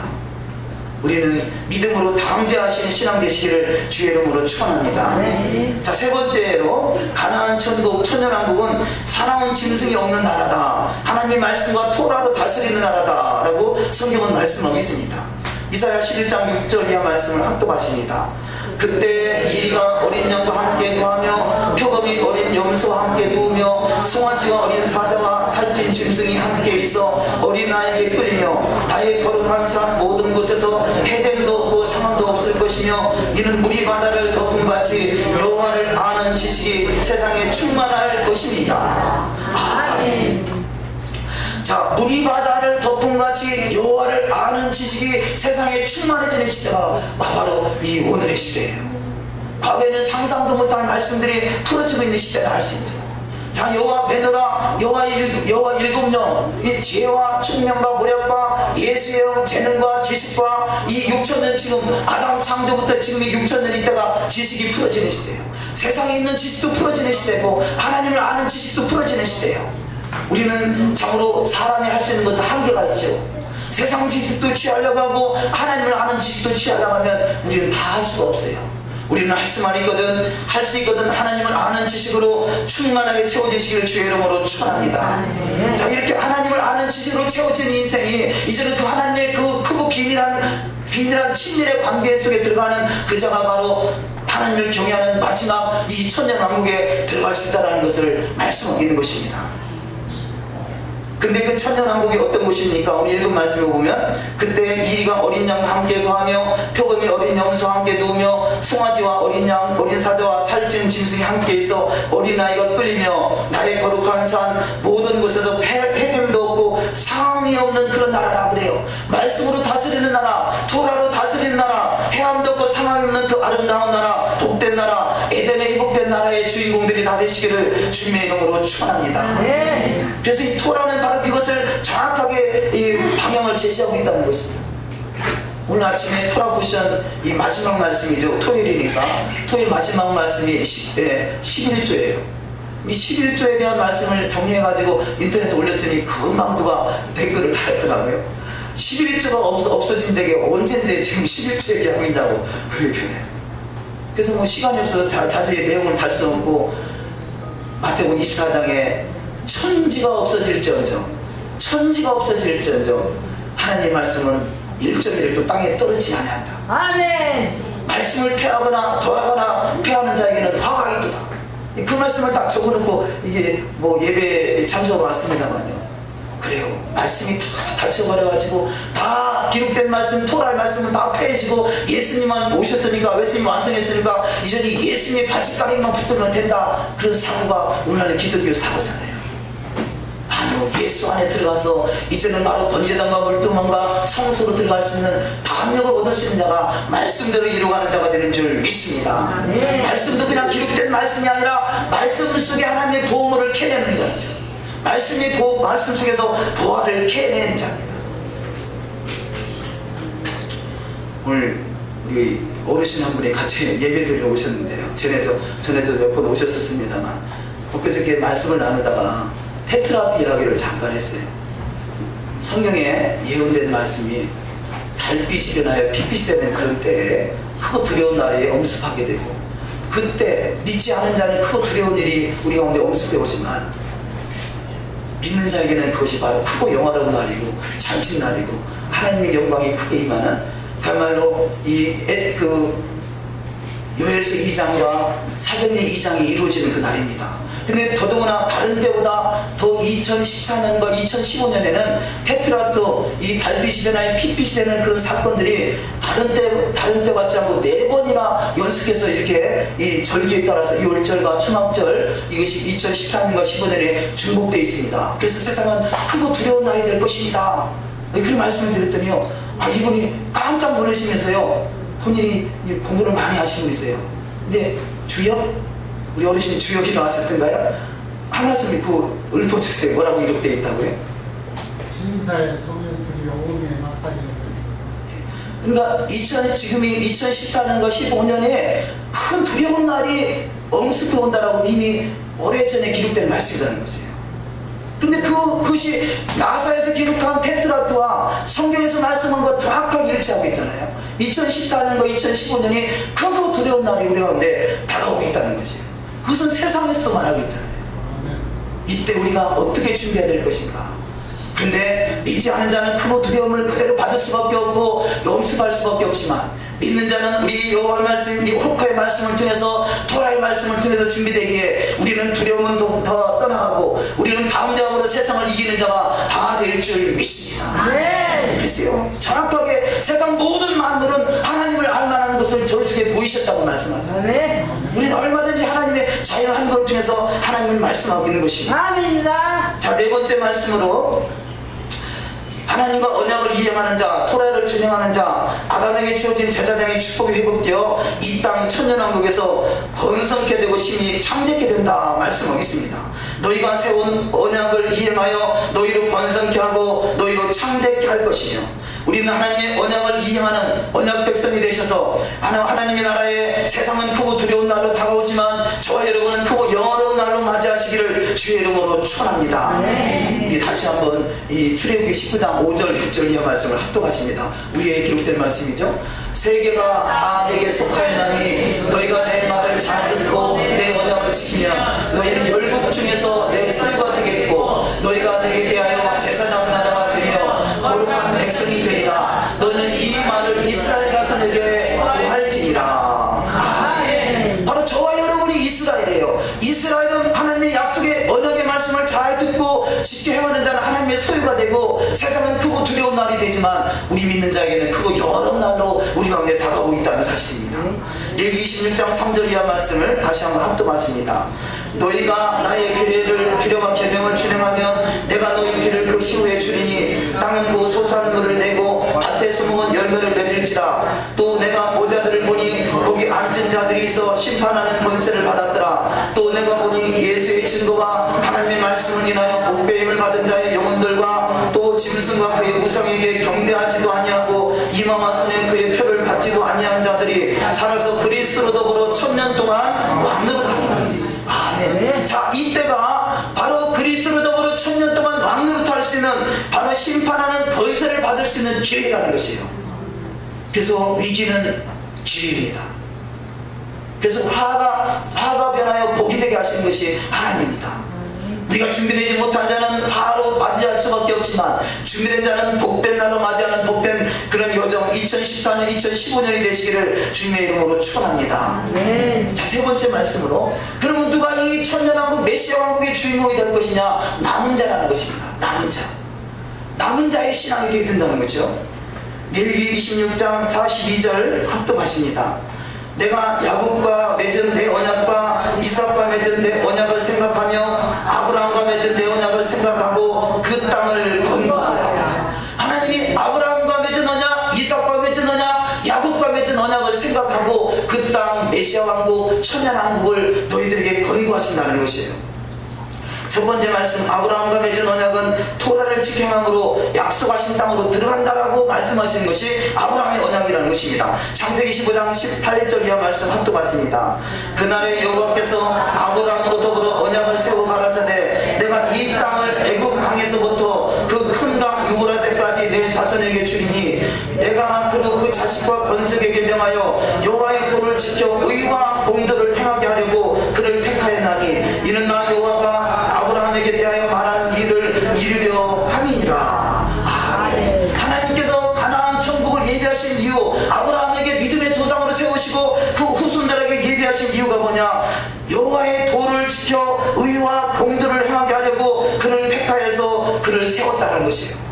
우리는 믿음으로 담대하신 신앙 되시기를 주의 이름으로 축원합니다. 자, 세 번째로 가나안 천국 천년왕국은 사나운 짐승이 없는 나라다, 하나님 말씀과 토라로 다스리는 나라다 라고 성경은 말씀하고 있습니다. 이사야 11장 6절 이하 말씀을 합독하십니다. 그때 이리가 어린 양과 함께 거하며 표범이 어린 염소와 함께 두우며 송아지와 어린 사자와 살찐 짐승이 함께 있어 어린아이에게 끌리며 다의 거룩한 산 모든 곳에서 해됨도 없고 상함도 없을 것이며, 이는 물이 바다를 덮음같이 여호와를 아는 지식이 세상에 충만할 것입니다. 아멘. 자, 물이 바다를 덮음같이 여호와를 아는 지식이 세상에 충만해지는 시대가 바로 이 오늘의 시대예요. 과거에는 상상도 못한 말씀들이 풀어지고 있는 시대다 할 수 있죠. 자, 여호와 베드라, 여호와 일곱 영, 이 지혜와 총명과 모략과 예수의 영, 재능과 지식과 이 6000년, 지금 아담 창조부터 지금 이 6000년 이때가 지식이 풀어지는 시대예요. 세상에 있는 지식도 풀어지는 시대고 하나님을 아는 지식도 풀어지는 시대예요. 우리는 참으로 사람이 할 수 있는 것도 한계가 있죠. 세상 지식도 취하려고 하고 하나님을 아는 지식도 취하려고 하면 우리는 다 할 수가 없어요. 우리는 할 수만 있거든, 할 수 있거든 하나님을 아는 지식으로 충만하게 채워지시기를 주의 이름으로 축원합니다. 자, 이렇게 하나님을 아는 지식으로 채워진 인생이 이제는 그 하나님의 그 크고 비밀한 친밀의 관계 속에 들어가는 그 자가 바로 하나님을 경외하는 마지막 이 천년왕국에 들어갈 수 있다는 것을 말씀하고 있는 것입니다. 근데 그 천년왕국이 어떤 곳입니까? 우리 읽은 말씀을 보면 그때 이리가 어린 양과 함께 거하며 표금이 어린 염소와 함께 누우며 송아지와 어린 양 어린 사자와 살찐 짐승이 함께 있어 어린아이가 끌리며 나의 거룩한 산 모든 곳에서 해됨도 없고 상함이 없는 그런 나라라 그래요. 말씀으로 다스리는 나라, 토라로 다스리는 나라, 해함도 없고 상함이 없는 그 아름다운 나라, 복된 나라, 에덴의 회복된 나라의 주인공들이 다 되시기를 주님의 이름으로 축원합니다. 그래서 이 토라는 바로 이것을 정확하게 이 방향을 제시하고 있다는 것입니다. 오늘 아침에 토라 포션 이 마지막 말씀이죠. 토요일이니까 토요일 마지막 말씀이 11조예요. 이 11조에 대한 말씀을 정리해가지고 인터넷에 올렸더니 금방 누가 댓글을 달았더라고요. 11조가 없어진 데게 언젠데 지금 11조 얘기하고 있냐고 그렇게 표현해요. 그래서 뭐 시간이 없어서 자세히 내용을 달 수 없고 마태복음 24장에 천지가 없어질지언정 하나님 말씀은 1.1도 땅에 떨어지지 아니한다. 아멘. 말씀을 폐하거나 더하거나 폐하는 자에게는 화가 있도다. 그 말씀을 딱 적어놓고 이게 뭐 예배에 참석을 왔습니다만요. 그래요. 말씀이 다 닫혀버려가지고 다 기록된 말씀, 토라의 말씀은 다 폐해지고 예수님만 오셨으니까, 예수님 완성했으니까 이제는 예수님의 바짓가랑이만 붙들면 된다. 그런 사고가 오늘날의 기독교 사고잖아요. 아니요, 예수 안에 들어가서 이제는 바로 번제단과 물두멍과 성소로 들어갈 수 있는 담력을 얻을 수 있는 자가 말씀대로 이루어가는 자가 되는 줄 믿습니다. 말씀도 그냥 기록된 말씀이 아니라 말씀 속에 하나님의 보호물을 캐내는 자죠. 말씀 속에서 보화를 캐내는 자입니다. 오늘 우리 어르신 한 분이 같이 예배드리러 오셨는데요. 전에도 몇 번 오셨었습니다만 엊그저께 말씀을 나누다가 테트라드 이야기를 잠깐 했어요. 성경에 예언된 말씀이 달빛이 변하여 빛빛이 되는 그런 때에 크고 두려운 날이 엄습하게 되고, 그때 믿지 않은 자는 크고 두려운 일이 우리 가운데 엄습해 오지만 믿는 자에게는 그것이 바로 크고 영화로운 날이고 잔칫날이고 하나님의 영광이 크게 임하는, 그야말로 요엘서 2장과 사도행전 2장이 이루어지는 그 날입니다. 근데 더더구나 다른 때보다 더 2014년과 2015년에는 테트라드, 이 달빛이 되나 빛빛이 되는 그런 사건들이 다른 때 같지 않고 4번이나 연속해서 이렇게 이 절기에 따라서 6월절과 초막절, 이것이 2014년과 15년에 중복되어 있습니다. 그래서 세상은 크고 두려운 날이 될 것입니다. 그런 말씀을 드렸더니요, 이분이 깜짝 놀라시면서요, 본인이 공부를 많이 하시고 있어요. 근데 주역? 우리 어르신이 주역이 나왔었던가요? 한 말씀이 그 읊어주세요. 뭐라고 기록되어 있다고요? 신사의 소명줄이 영혼에 나타나는. 그러니까 지금이 2014년과 15년에 큰 두려운 날이 엄습해 온다라고 이미 오래전에 기록된 말씀이라는 거죠. 그런데 그것이 나사에서 기록한 테트라드와 성경에서 말씀한 것 정확하게 일치하고 있잖아요. 2014년과 2015년이 크고 두려운 날이 우리 가운데 다가오고 있다는 것이에요. 그것은 세상에서도 말하고 있잖아요. 이때 우리가 어떻게 준비해야 될 것인가. 그런데 믿지 않은 자는 크고 두려움을 그대로 받을 수밖에 없고 염습할 수밖에 없지만, 믿는 자는 우리 여호와의 말씀, 이 호카의 말씀을 통해서, 토라의 말씀을 통해서 준비되기에 우리는 두려움은 더 떠나가고 우리는 담대함으로 세상을 이기는 자가 다 될 줄 믿습니다. 글쎄요, 정확하게 세상 모든 만물은 하나님을 알만한 것을 저희 속에 보이셨다고 말씀하죠. 우리는 얼마든지 하나님의 자유한 걸 통해서 하나님을 말씀하고 있는 것입니다. 아멘입니다. 자, 4번째 말씀으로 하나님과 언약을 이행하는 자, 토라를 준행하는 자, 아담에게 주어진 제사장의 축복이 회복되어 이 땅 천년왕국에서 번성케 되고 심히 참되게 된다 말씀하겠습니다. 너희가 세운 언약을 이행하여 너희로 번성케 하고 너희로 참되게 할 것이며, 우리는 하나님의 언약을 이행하는 언약 백성이 되셔서 하나님의 나라에 세상은 크고 두려운 날로 다가오지만 저와 여러분은 크고 영화로운 날로 맞이하시기를 주의 이름으로 축원합니다. 우리 다시 한번 이 출애굽기 19장 5절 6절 이하 말씀을 합독하십니다. 위에 기록된 말씀이죠. 세계가 다 내게 속하였나니 너희가 내 말을 잘 듣고 내 언약을 지키면 너희는 열국 중에서 내 소유가 되겠고 너희가 내게 대하여 제사장 나라가 되며 거룩한 백성이 되리라. 너는 이 말을 이스라엘 자손에게 구할지니라. 아멘. 바로 저와 여러분이 이스라엘이에요. 이스라엘은 하나님의 약속의 언약의 말씀을 잘 듣고 쉽게 행하는 자는 하나님의 소유가 되고 세상은 크고 두려운 날이 되지만 우리 믿는 자에게는 크고 여러 날로 우리 가운데 다가오고 있다는 사실입니다. 레위기 26장 3절 이하 말씀을 다시 한번 합독하십니다. 너희가 나의 규례와 계명을 준행하면 내가 너희 길을 그 시후에 주리니 땅은 그 소산물을 내고 밭에 수목은 열매를 맺을지라. 또 내가 보자들을 보니 거기 앉은 자들이 있어 심판하는 권세를 받았더라. 또 내가 보니 예수의 증거와 하나님의 말씀을 인하여 목배임을 받은 자의 영혼들과 또 짐승과 그의 우상에게 경배하지도 아니하고 이마마 손에 그의 표를 받지도 아니한 자들이 살아서 그리스도로 더불어 1000년 동안 왕노릇하니. 아멘. 자, 이때가 바로 그리스도로 더불어 1000년 동안 왕노릇할 수 있는 바로 심판하는 권세를 받을 수 있는 기회라는 것이에요. 그래서 위기는 기회입니다. 그래서 화가 변하여 복이 되게 하시는 것이 하나님입니다. 우리가 준비되지 못한 자는 바로 맞이할 수밖에 없지만 준비된 자는 복된 날로 맞이하는 복된 그런 여정 2014년 2015년이 되시기를 주님의 이름으로 축원합니다. 자, 세 번째 말씀으로 그러면 누가 이 천년왕국 메시아 왕국의 주인공이 될 것이냐? 남은 자라는 것입니다. 남은 자의 신앙이 되어야 된다는 거죠. 레위기 26장 42절 합독하십니다. 내가 야곱과 맺은 내 언약과 이삭과 맺은 내 언약을 생각하며 아브라함과 맺은 내 언약을 생각하고 그 땅을 건너하라. 하나님이 아브라함과 맺은 언약, 이삭과 맺은 언약, 야곱과 맺은 언약을 생각하고 그 땅 메시아 왕국, 천년 왕국을 너희들에게 건구하신다는 것이에요. 첫 번째 말씀, 아브라함과 맺은 언약은 토라를 지켜함으로 약속하신 땅으로 들어간다라고 말씀하신 것이 아브라함의 언약이라는 것입니다. 창세기 15장 18절 이하 말씀 합독하십니다. 그날에 여호와께서 아브라함으로 더불어 언약을 세워 가라사대 내가 이 땅을 애굽 강에서부터 그 큰 강 유브라데까지 내 자손에게 주리니 내가 그 자식과 건석에게 명하여 여호와의 도를 지켜 의와 공도를 행하게 하려고 그를 택하였나니 이는 나 여호와가 아브라함에게 대하여 말한 일을 이루려 함이니라. 아멘. 하나님께서 가나안 천국을 예비하신 이유, 아브라함에게 믿음의 조상으로 세우시고 그 후손들에게 예비하신 이유가 뭐냐? 여호와의 도를 지켜 의와 공도를 행하게 하려고 그를 택하여서 그를 세웠다는 것이에요.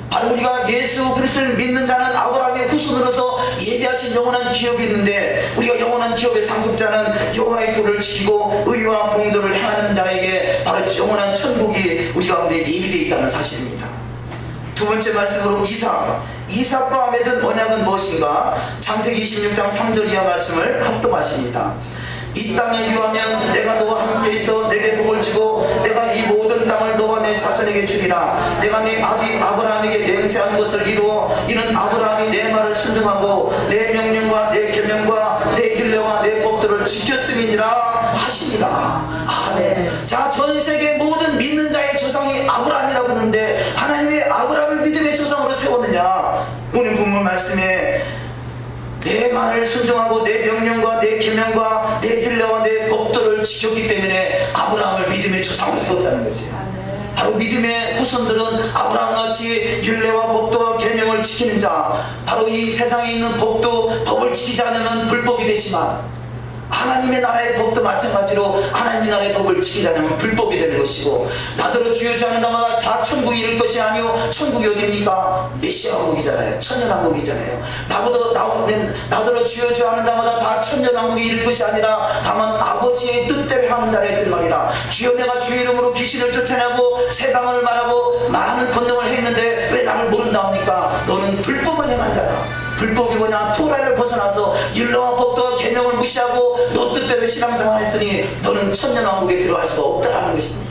바로 우리가 예수 그리스도를 믿는 자는 아브라함의 후손으로서 예비하신 영원한 기업이 있는데 우리가 영원한 기업의 상속자는 여호와의 도를 지키고 의와 공도를 행하는 자에게 바로 영원한 천국이 우리 가운데 예비되어 있다는 사실입니다. 두 번째 말씀으로 이삭과 맺은 언약은 무엇인가? 창세기 26장 3절 이하 말씀을 합독하십니다. 이 땅에 유하면 내가 너와 함께 있어 내게 복을 주고 내가 이 모든 땅을 너와 내 자손에게 주리라. 내가 네 아비 아브라함에게 맹세한 것을 이루어 이는 아브라함이 내 말을 순종하고 내 명령과 내 계명과 내 율례와 내 법도를 지켰음이니라 하시니라. 아멘. 자, 전 세계 모든 믿는 자의 조상이 아브라함이라고 하는데 하나님이 왜 아브라함을 믿음의 조상으로 세웠느냐? 오늘 본문 말씀에 내 말을 순종하고 내 명령과 내 계명과 내 율례와 내 법도를 지켰기 때문에 아브라함을 믿음의 조상으로 세웠다는 것이에요. 바로 믿음의 후손들은 아브라함같이 율례와 법도와 계명을 지키는 자, 바로 이 세상에 있는 법을 지키지 않으면 불법이 되지만 하나님의 나라의 법도 마찬가지로 하나님의 나라의 법을 지키지 않으면 불법이 되는 것이고 나더러 주여 주여 하는 자마다 다 천국에 이를 것이 아니요 천국이 어디입니까? 메시아 왕국이잖아요. 천년 왕국이잖아요. 나더러 주여 주여 하는 자마다 다 천년 왕국에 이를 것이 아니라 다만 아버지의 뜻대로 하는 자리에 들말이라. 주여 내가 주의 이름으로 귀신을 쫓아내고 새 방언을 말하고 많은 권능을 했는데 왜 나를 모른다옵니까? 너는 불법을 행한 자다. 불법이 뭐냐? 토라를 벗어나서 율례와 법도와 계명을 무시하고 너 뜻대로 신앙생활 했으니 너는 천년왕국에 들어갈 수가 없다는 것입니다.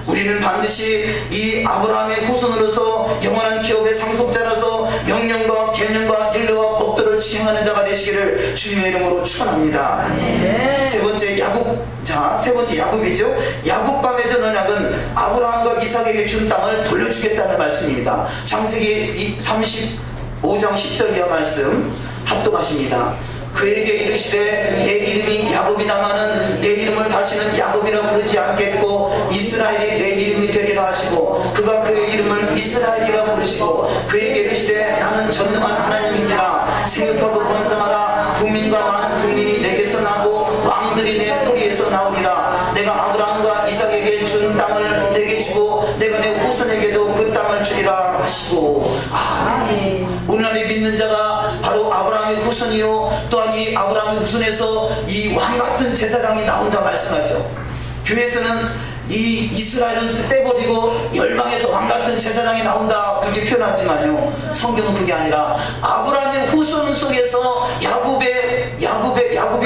우리는 반드시 이 아브라함의 후손으로서 영원한 기업의 상속자로서 명령과 계명과 율례와 법도를 지행하는 자가 되시기를 주님의 이름으로 축원합니다. 세 번째 야곱. 자, 자, 세 번째 야곱이죠. 야곱과 맺은 언약은 아브라함과 이삭에게 준 땅을 돌려주겠다는 말씀입니다. 창세기 35장 10절 이하 말씀 합독하십니다. 그에게 이르시되 내 이름이 야곱이다마는 내 이름을 다시는 야곱이라 부르지 않겠고 이스라엘이 내 이름이 되리라 하시고 그가 그의 이름을 이스라엘이라 부르시고 그에게 이르시되 나는 전능한 하나님이니라 생육하고 번성하라 국민과 많은 국민이 내게서 나고 왕들이 내 뿌리에서 나오리라 내가 아브라함과 이삭에게 준 땅을 내게 주고 내가 내 후손에게도 그 땅을 주리라 하시고 아멘. 오늘날의 믿는 자가 바로 아브라함의 후손이요 또한 이 아브라함의 후손에서 이 왕같은 제사장이 나온다 말씀하죠. 교회에서는 이 이스라엘은 떼버리고 열방에서 왕같은 제사장이 나온다 그렇게 표현하지만요, 성경은 그게 아니라 아브라함의 후손 속에서 야곱이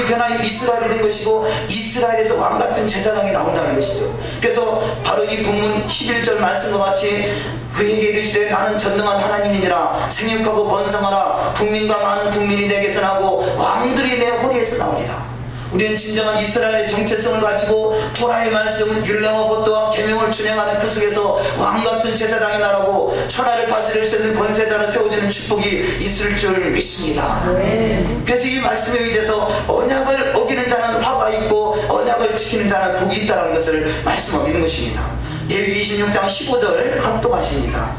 변하여 이스라엘이 된 것이고 이스라엘에서 왕같은 제사장이 나온다는 것이죠. 그래서 바로 이 본문 11절 말씀과 같이 그에게 이르시되 나는 전능한 하나님이니라 생육하고 번성하라 국민과 많은 국민이 내게서 나고 왕들이 내 허리에서 나오리라. 우리는 진정한 이스라엘의 정체성을 가지고 토라의 말씀 율례와 법도와 계명을 준행하는 그 속에서 왕같은 제사장이 나라고 천하를 다스릴 수 있는 권세자로 세워지는 축복이 있을 줄 믿습니다. 그래서 이 말씀에 의해서 언약을 어기는 자는 화가 있고 언약을 지키는 자는 복이 있다는 것을 말씀하고 있는 것입니다. 레위기 26장 15절 합독하십니다.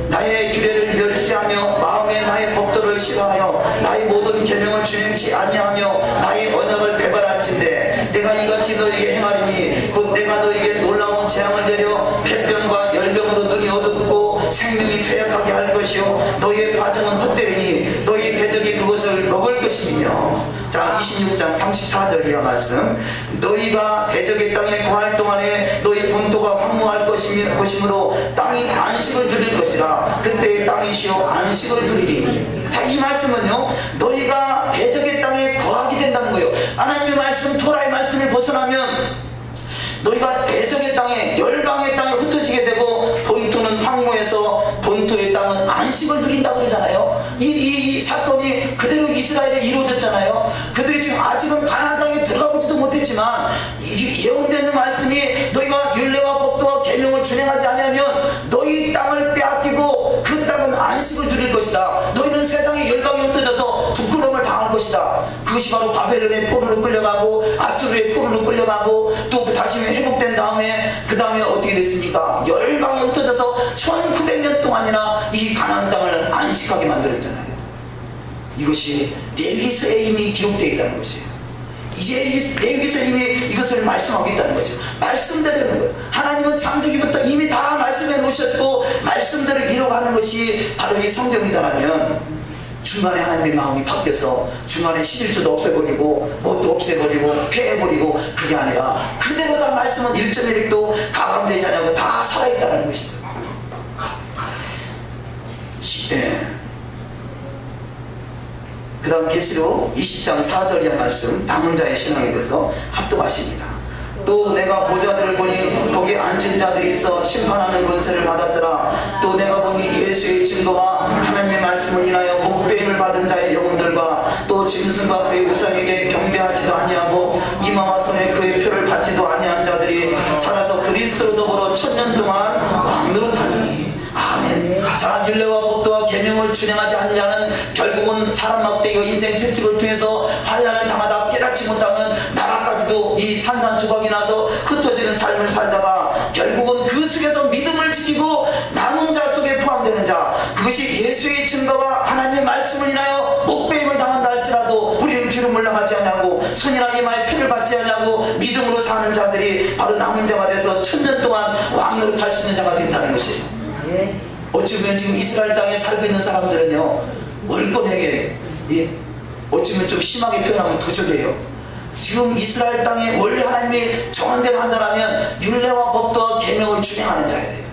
나의 규례를 멸시하며 마음에 나의 법도를 싫어하여 나의 모든 계명을 준행치 아니하며 나의 언약을 배반할진대 내가 이같이 너에게 행하리니 곧 내가 너에게 놀라운 재앙을 내려 폐병과 열병으로 눈이 어둡고 생명이 쇠약하게 할 것이요 너희의 과정은 헛되리니 너희 대적이 그것을 먹을 것이며. 자, 26장 34절 이하 말씀. 너희가 대적의 땅에 거할 동안에 너희 본토가 황무할 것이므로 땅이 안식을 누릴 것이라 그때 땅이 쉬어 안식을 누리리. 자, 이 말씀은요 너희가 대적의 땅에 거하게 된다는 거예요. 하나님의 말씀 토라의 말씀을 벗어나면 너희가 대적의 땅에 열방의 땅에 흩어지게 되고 본토는 황무해서 본토의 땅은 안식을 누린다 그러잖아요. 이 사건이 그대로 이스라엘에 이루어졌잖아요. 그들이 지금 아직은 가나안 땅에 들어가보지도 못했지만 예언되는 말씀이 너희가 율례와 법도와 계명을 준행하지 않으면 너희 땅을 빼앗기고 그 땅은 안식을 누릴 것이다. 너희는 세상의 열방에 흩어져서 부끄러움을 당할 것이다. 그것이 바로 바벨론의 포로로 끌려가고 아수르의 포로로 끌려가고 또 다시 회복된 다음에 그 다음에 어떻게 됐습니까? 열방에 흩어져서 1900년 동안이나 이 가나안 땅을 안식하게 만들었잖아요. 이것이 레위기서에 이미 기록되어 있다는 것이에요. 이제 레위기서 이미 이것을 말씀하고 있다는 거죠. 말씀대로는 거예요. 하나님은 창세기부터 이미 다 말씀해 놓으셨고 말씀대로 이루어가는 것이 바로 이 성경이다라면 중간에 하나님의 마음이 바뀌어서 중간에 11조도 없애버리고 뭣도 없애버리고 폐해버리고 그게 아니라 그대로 다 말씀은 1.1획도 가감되지 않냐고 다 살아있다는 것이죠. 그 다음 계시록 20장 4절의 말씀 남은 자의 신앙에 대해서 합독하십니다. 또 내가 보좌들을 보니 거기 앉은 자들이 있어 심판하는 권세를 받았더라. 또 내가 보니 예수의 증거와 하나님의 말씀을 인하여 목배임을 받은 자의 영혼들과 또 짐승과 그의 우상에게 경배하지도 아니하고 이마와 손에 그의 표를 받지도 아니한 자들이 살아서 그리스도로 더불어 1000년 동안 왕노릇하니. 아멘. 자, 율례와 법도와 계명을 준행하지 않냐는 결국은 사람 막대기와 인생 채찍을 통해서 환난을 당하다 깨닫지 못하면 나라까지도 이 산산조각이 나서 흩어지는 삶을 살다가 결국은 그 속에서 믿음을 지키고 남은 자 속에 포함되는 자, 그것이 예수의 증거와 하나님의 말씀을 인하여 목배임을 당한다 할지라도 우리는 뒤로 물러가지 않냐고 손이나 이마에 표를 받지 않냐고 믿음으로 사는 자들이 바로 남은 자가 돼서 1000년 동안 왕노릇할 수 있는 자가 된다는 것이에요. 어찌 보면 지금 이스라엘 땅에 살고 있는 사람들은요 월권에게 어찌 보면 좀 심하게 표현하면 도적이에요. 지금 이스라엘 땅에 원래 하나님이 정한 대로 한다면 율례와 법도와 계명을 준행하는 자야 돼요.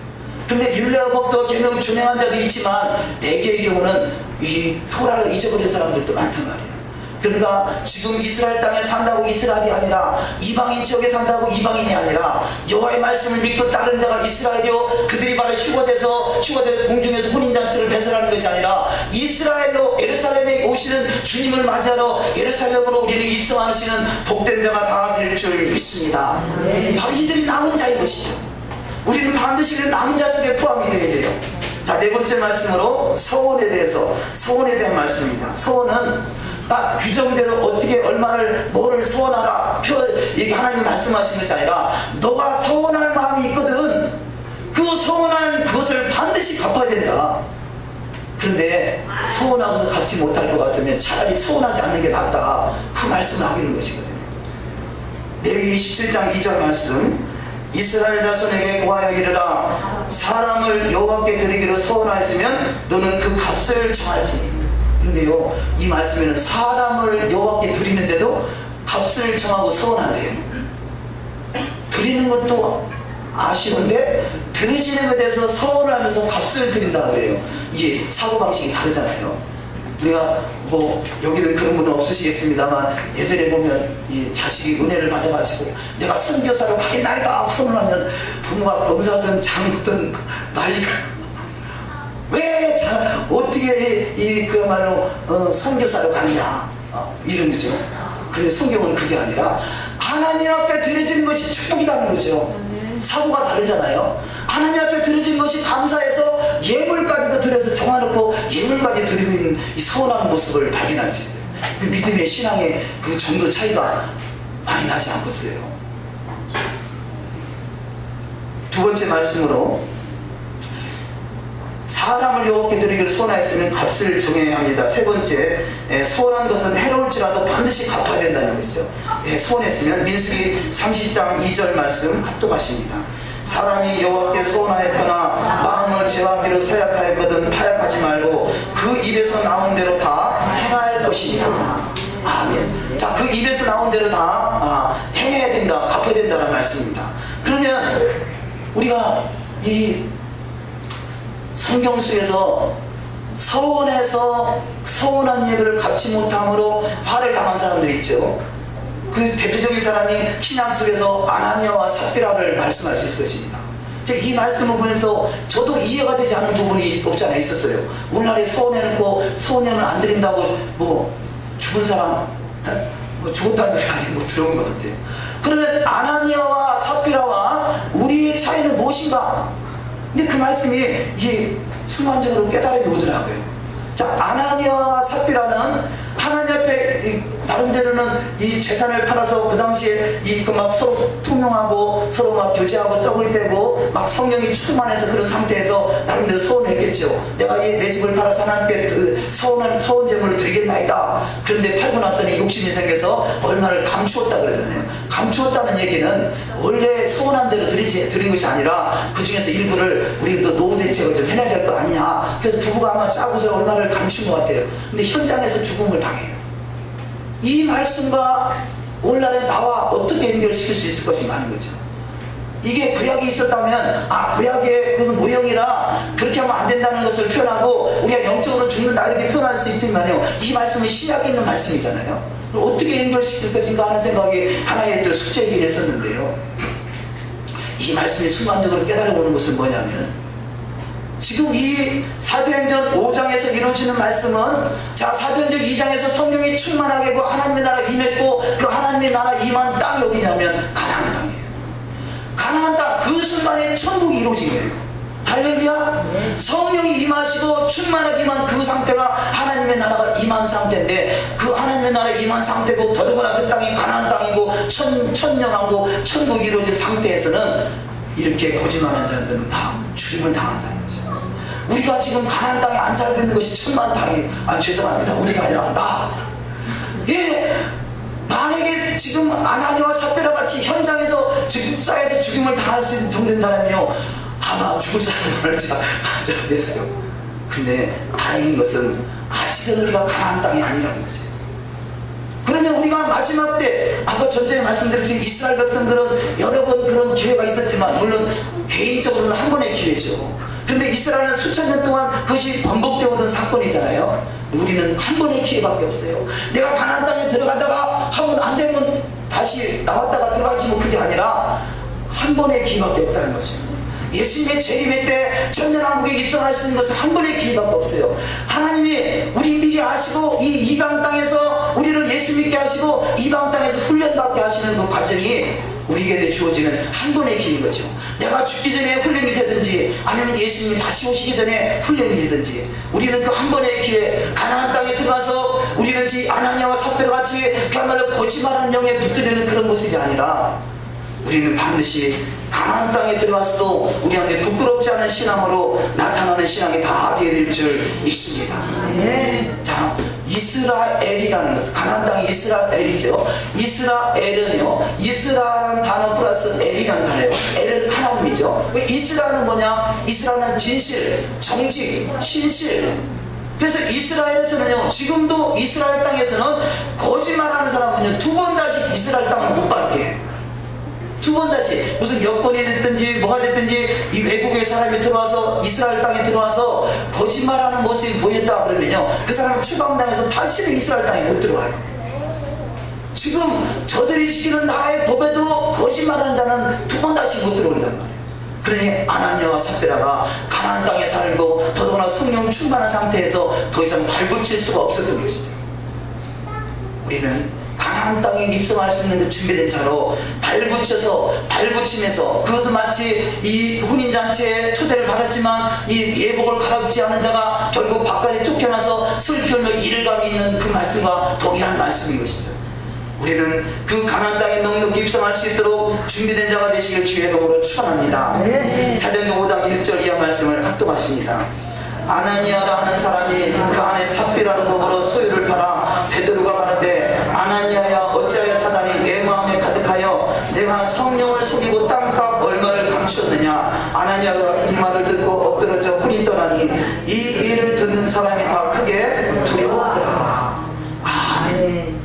그런데 율례와 법도와 계명을 준행한 자도 있지만 대개의 경우는 이 토라를 잊어버린 사람들도 많단 말이에요. 그러니까 지금 이스라엘 땅에 산다고 이스라엘이 아니라 이방인 지역에 산다고 이방인이 아니라 여호와의 말씀을 믿고 따른 자가 이스라엘이요 그들이 바로 휴거돼서 공중에서 혼인잔치를 배설하는 것이 아니라 이스라엘로 예루살렘에 오시는 주님을 맞이하러 예루살렘으로 우리는 입성하시는 복된 자가 다 될 줄 믿습니다. 바로 이들이 남은 자인 것이죠. 우리는 반드시 그 남은 자 속에 포함이 되어야 돼요. 자, 네 번째 말씀으로 서원에 대한 말씀입니다. 서원은 딱 규정대로 어떻게 얼마를 뭐를 서원하라 이게 하나님 말씀하신 것이 아니라 너가 서원할 마음이 있거든 그 서원할 그것을 반드시 갚아야 된다. 그런데 서원하고서 갚지 못할 것 같으면 차라리 서원하지 않는 게 낫다. 그 말씀을 하고 있는 것이거든요. 레위기 17장 2절 말씀, 이스라엘 자손에게 고하여 이르라 사람을 여호와께 드리기로 서원하였으면 너는 그 값을 정하지. 근데요, 이 말씀에는 사람을 여호와께 드리는데도 값을 정하고 서원한대요. 드리는 것도 아쉬운데 드리시는 것에 대해서 서원을 하면서 값을 드린다고 그래요. 이게 사고방식이 다르잖아요. 우리가 뭐 여기는 그런 분은 없으시겠습니다만 예전에 보면 이 자식이 은혜를 받아가지고 내가 선교사로 가겠나이다 선언하면 부모가 검사든 장든 난리가 왜 어떻게 그야말로 선교사로 가느냐 이런 거죠. 그래서 성경은 그게 아니라 하나님 앞에 드려지는 것이 축복이라는 거죠. 사고가 다르잖아요. 하나님 앞에 드려진 것이 감사해서 예물까지도 드려서 정화놓고 예물까지 드리고 있는 이 서운한 모습을 발견할 수 있어요. 그 믿음의 신앙의 그 정도 차이가 많이 나지 않겠어요. 두 번째 말씀으로 사람을 여호와께 드리기를 서원하였으면 값을 정해야 합니다. 세 번째, 서원한 것은 해로울지라도 반드시 갚아야 된다는 것이죠. 서원했으면 민수기 30장 2절 말씀 합독하십니다. 사람이 여호와께 서원하였거나 마음을 죄악기로 서약하였거든 파약하지 말고 그 입에서 나온 대로 다 행할 것이니라. 아멘. 자, 그 입에서 나온 대로 다 행해야 된다, 갚아야 된다는 말씀입니다. 그러면 우리가 이 성경 속에서 서원해서 서원한 예배를 갚지 못함으로 화를 당한 사람들이 있죠. 그 대표적인 사람이 신약 속에서 아나니아와 삽비라를 말씀하실 것입니다. 제가 이 말씀을 보면서 저도 이해가 되지 않는 부분이 없지 않아 있었어요. 오늘날에 서원해놓고 서원을 안 드린다고 뭐 죽은 사람 뭐 죽었다는 소리 아직 못 들어온 것 같아요. 그러면 아나니아와 삽비라와 우리의 차이는 무엇인가? 근데 그 말씀이 이게 순간적으로 깨달음이 오더라고요. 자, 아나니아와 삽비라는 하나님 앞에 나름대로는 이 재산을 팔아서 그 당시에 막 서로 통용하고 서로 막 교제하고 떡을 떼고 막 성령이 충만해서 그런 상태에서 나름대로 서원을 했겠죠. 내가 내 집을 팔아서 하나님께 서원 제물을 드리겠나이다. 그런데 팔고 났더니 욕심이 생겨서 얼마를 감추었다 그러잖아요. 감추었다는 얘기는 원래 서원한 대로 드린 것이 아니라 그 중에서 일부를 우리도 노후 대책을 좀 해놔야 될 거 아니냐. 그래서 부부가 아마 짜고서 얼마를 감춘 것 같아요. 근데 현장에서 죽음을 당해요. 이 말씀과 오늘날의 나와 어떻게 연결시킬 수 있을 것이 많은 거죠. 이게 구약이 있었다면 구약의 그것은 모형이라 그렇게 하면 안 된다는 것을 표현하고 우리가 영적으로 죽는다 이렇게 표현할 수 있지만요, 이 말씀은 신약에 있는 말씀이잖아요. 그럼 어떻게 연결시킬 것인가 하는 생각이 하나의 또 숙제이긴 했었는데요, 이 말씀이 순간적으로 깨달아보는 것은 뭐냐면 지금 이 사도행전 5장에서 이루어지는 말씀은 자, 사도행전 2장에서 성령이 충만하게 그 하나님의 나라 임했고 그 하나님의 나라 임한 땅이 어디냐면 가나안 땅이에요. 가나안 땅 그 순간에 천국이 이루어진 거예요. 할렐루야. 성령이 임하시고 충만하게 임한 그 상태가 하나님의 나라가 임한 상태인데 그 하나님의 나라 임한 상태고 더더구나 그 땅이 가나안 땅이고 천년하고 천국이 이루어진 상태에서는 이렇게 거짓말하는 자들은 다 죽임을 당한다는 거죠. 우리가 지금 가나안 땅에 안 살고 있는 것이 천만 땅이 죄송합니다. 우리가 아니라 만약에 지금 아나니아와 삽비라 같이 현장에서 즉사에서 죽임을 당할 수 있는 정도인 사람이요, 아마 죽을 사람을 말할지 모르겠어요. 근데 다행인 것은 아직은 우리가 가나안 땅이 아니라는 거죠. 그러면 우리가 마지막 때 아까 전전에 말씀드렸듯이 이스라엘 백성들은 여러 번 그런 기회가 있었지만 물론 개인적으로는 한 번의 기회죠. 그런데 이스라엘은 수천 년 동안 그것이 반복되어 오던 사건이잖아요. 우리는 한 번의 기회밖에 없어요. 내가 가나안 땅에 들어가다가 하면 안 되면 다시 나왔다가 들어가지 뭐 그게 아니라 한 번의 기회밖에 없다는 거죠. 예수님의 재림의 때 천년왕국에 입성할 수 있는 것은 한 번의 기회밖에 없어요. 하나님이 우리 미리 아시고 이 이방 땅에서 우리를 예수 믿게 하시고 이방 땅에서 훈련받게 하시는 그 과정이 우리에게 주어지는 한 번의 기회인 거죠. 내가 죽기 전에 훈련이 되든지 아니면 예수님이 다시 오시기 전에 훈련이 되든지 우리는 그 한 번의 기회 가나안 땅에 들어가서 우리는 이 아나니아와 삽비라 같이 그야말로 거짓말한 영에 붙들리는 그런 모습이 아니라 우리는 반드시 가나안 땅에 들어가서도 우리한테 부끄럽지 않은 신앙으로 나타나는 신앙이 다 되어야 될 줄 믿습니다. 자, 이스라엘이라는 것은 가나안 땅이 이스라엘이죠. 이스라엘은요, 이스라엘은 단어 플러스 엘이라는 단어예요. 엘은 하나님이죠. 이스라엘은 뭐냐? 이스라엘은 진실, 정직, 신실. 그래서 이스라엘에서는요, 지금도 이스라엘 땅에서는 거짓말하는 사람은요, 두 번 다시 이스라엘 땅을 못 밟게 해요. 두 번 다시 무슨 여건이 됐든지 뭐가 됐든지 이 외국의 사람이 들어와서 이스라엘 땅에 들어와서 거짓말하는 모습이 보였다 그러면요, 그 사람은 추방당해서 다시는 이스라엘 땅에 못 들어와요. 지금 저들이 지키는 나라의 법에도 거짓말하는 자는 두 번 다시 못 들어온단 말이에요. 그러니 아나니아와 삽비라가 가나안 땅에 살고 더더구나 성령 충만한 상태에서 더 이상 발붙일 수가 없었던 것이죠. 우리는 가나안 땅에 입성할 수 있는 그 준비된 자로 발붙이면서 그것은 마치 이 혼인잔치에 초대를 받았지만 이 예복을 갈아입지 않은 자가 결국 바깥에 쫓겨나서 슬피울며 일감이 있는 그 말씀과 동일한 말씀인 것이죠. 우리는 그 가나안 땅에 넉넉히 입성할 수 있도록 준비된 자가 되시길 주의 이름으로 축원합니다. 사도행전 5장 1절 이하 말씀을 합독하십니다. 아나니아라 하는 사람이 그 안에 삽비라로 더불어 소유를 팔아 베드로가 가는데, 아나니아야 어찌하여 사단이 내 마음에 가득하여 내가 성령을 속이고 땅값 얼마를 감추었느냐. 아나니아가 이 말을 듣고 엎드러져 혼이 떠나니 이 일을 듣는 사람이 다 크게 두려워하더라. 아멘.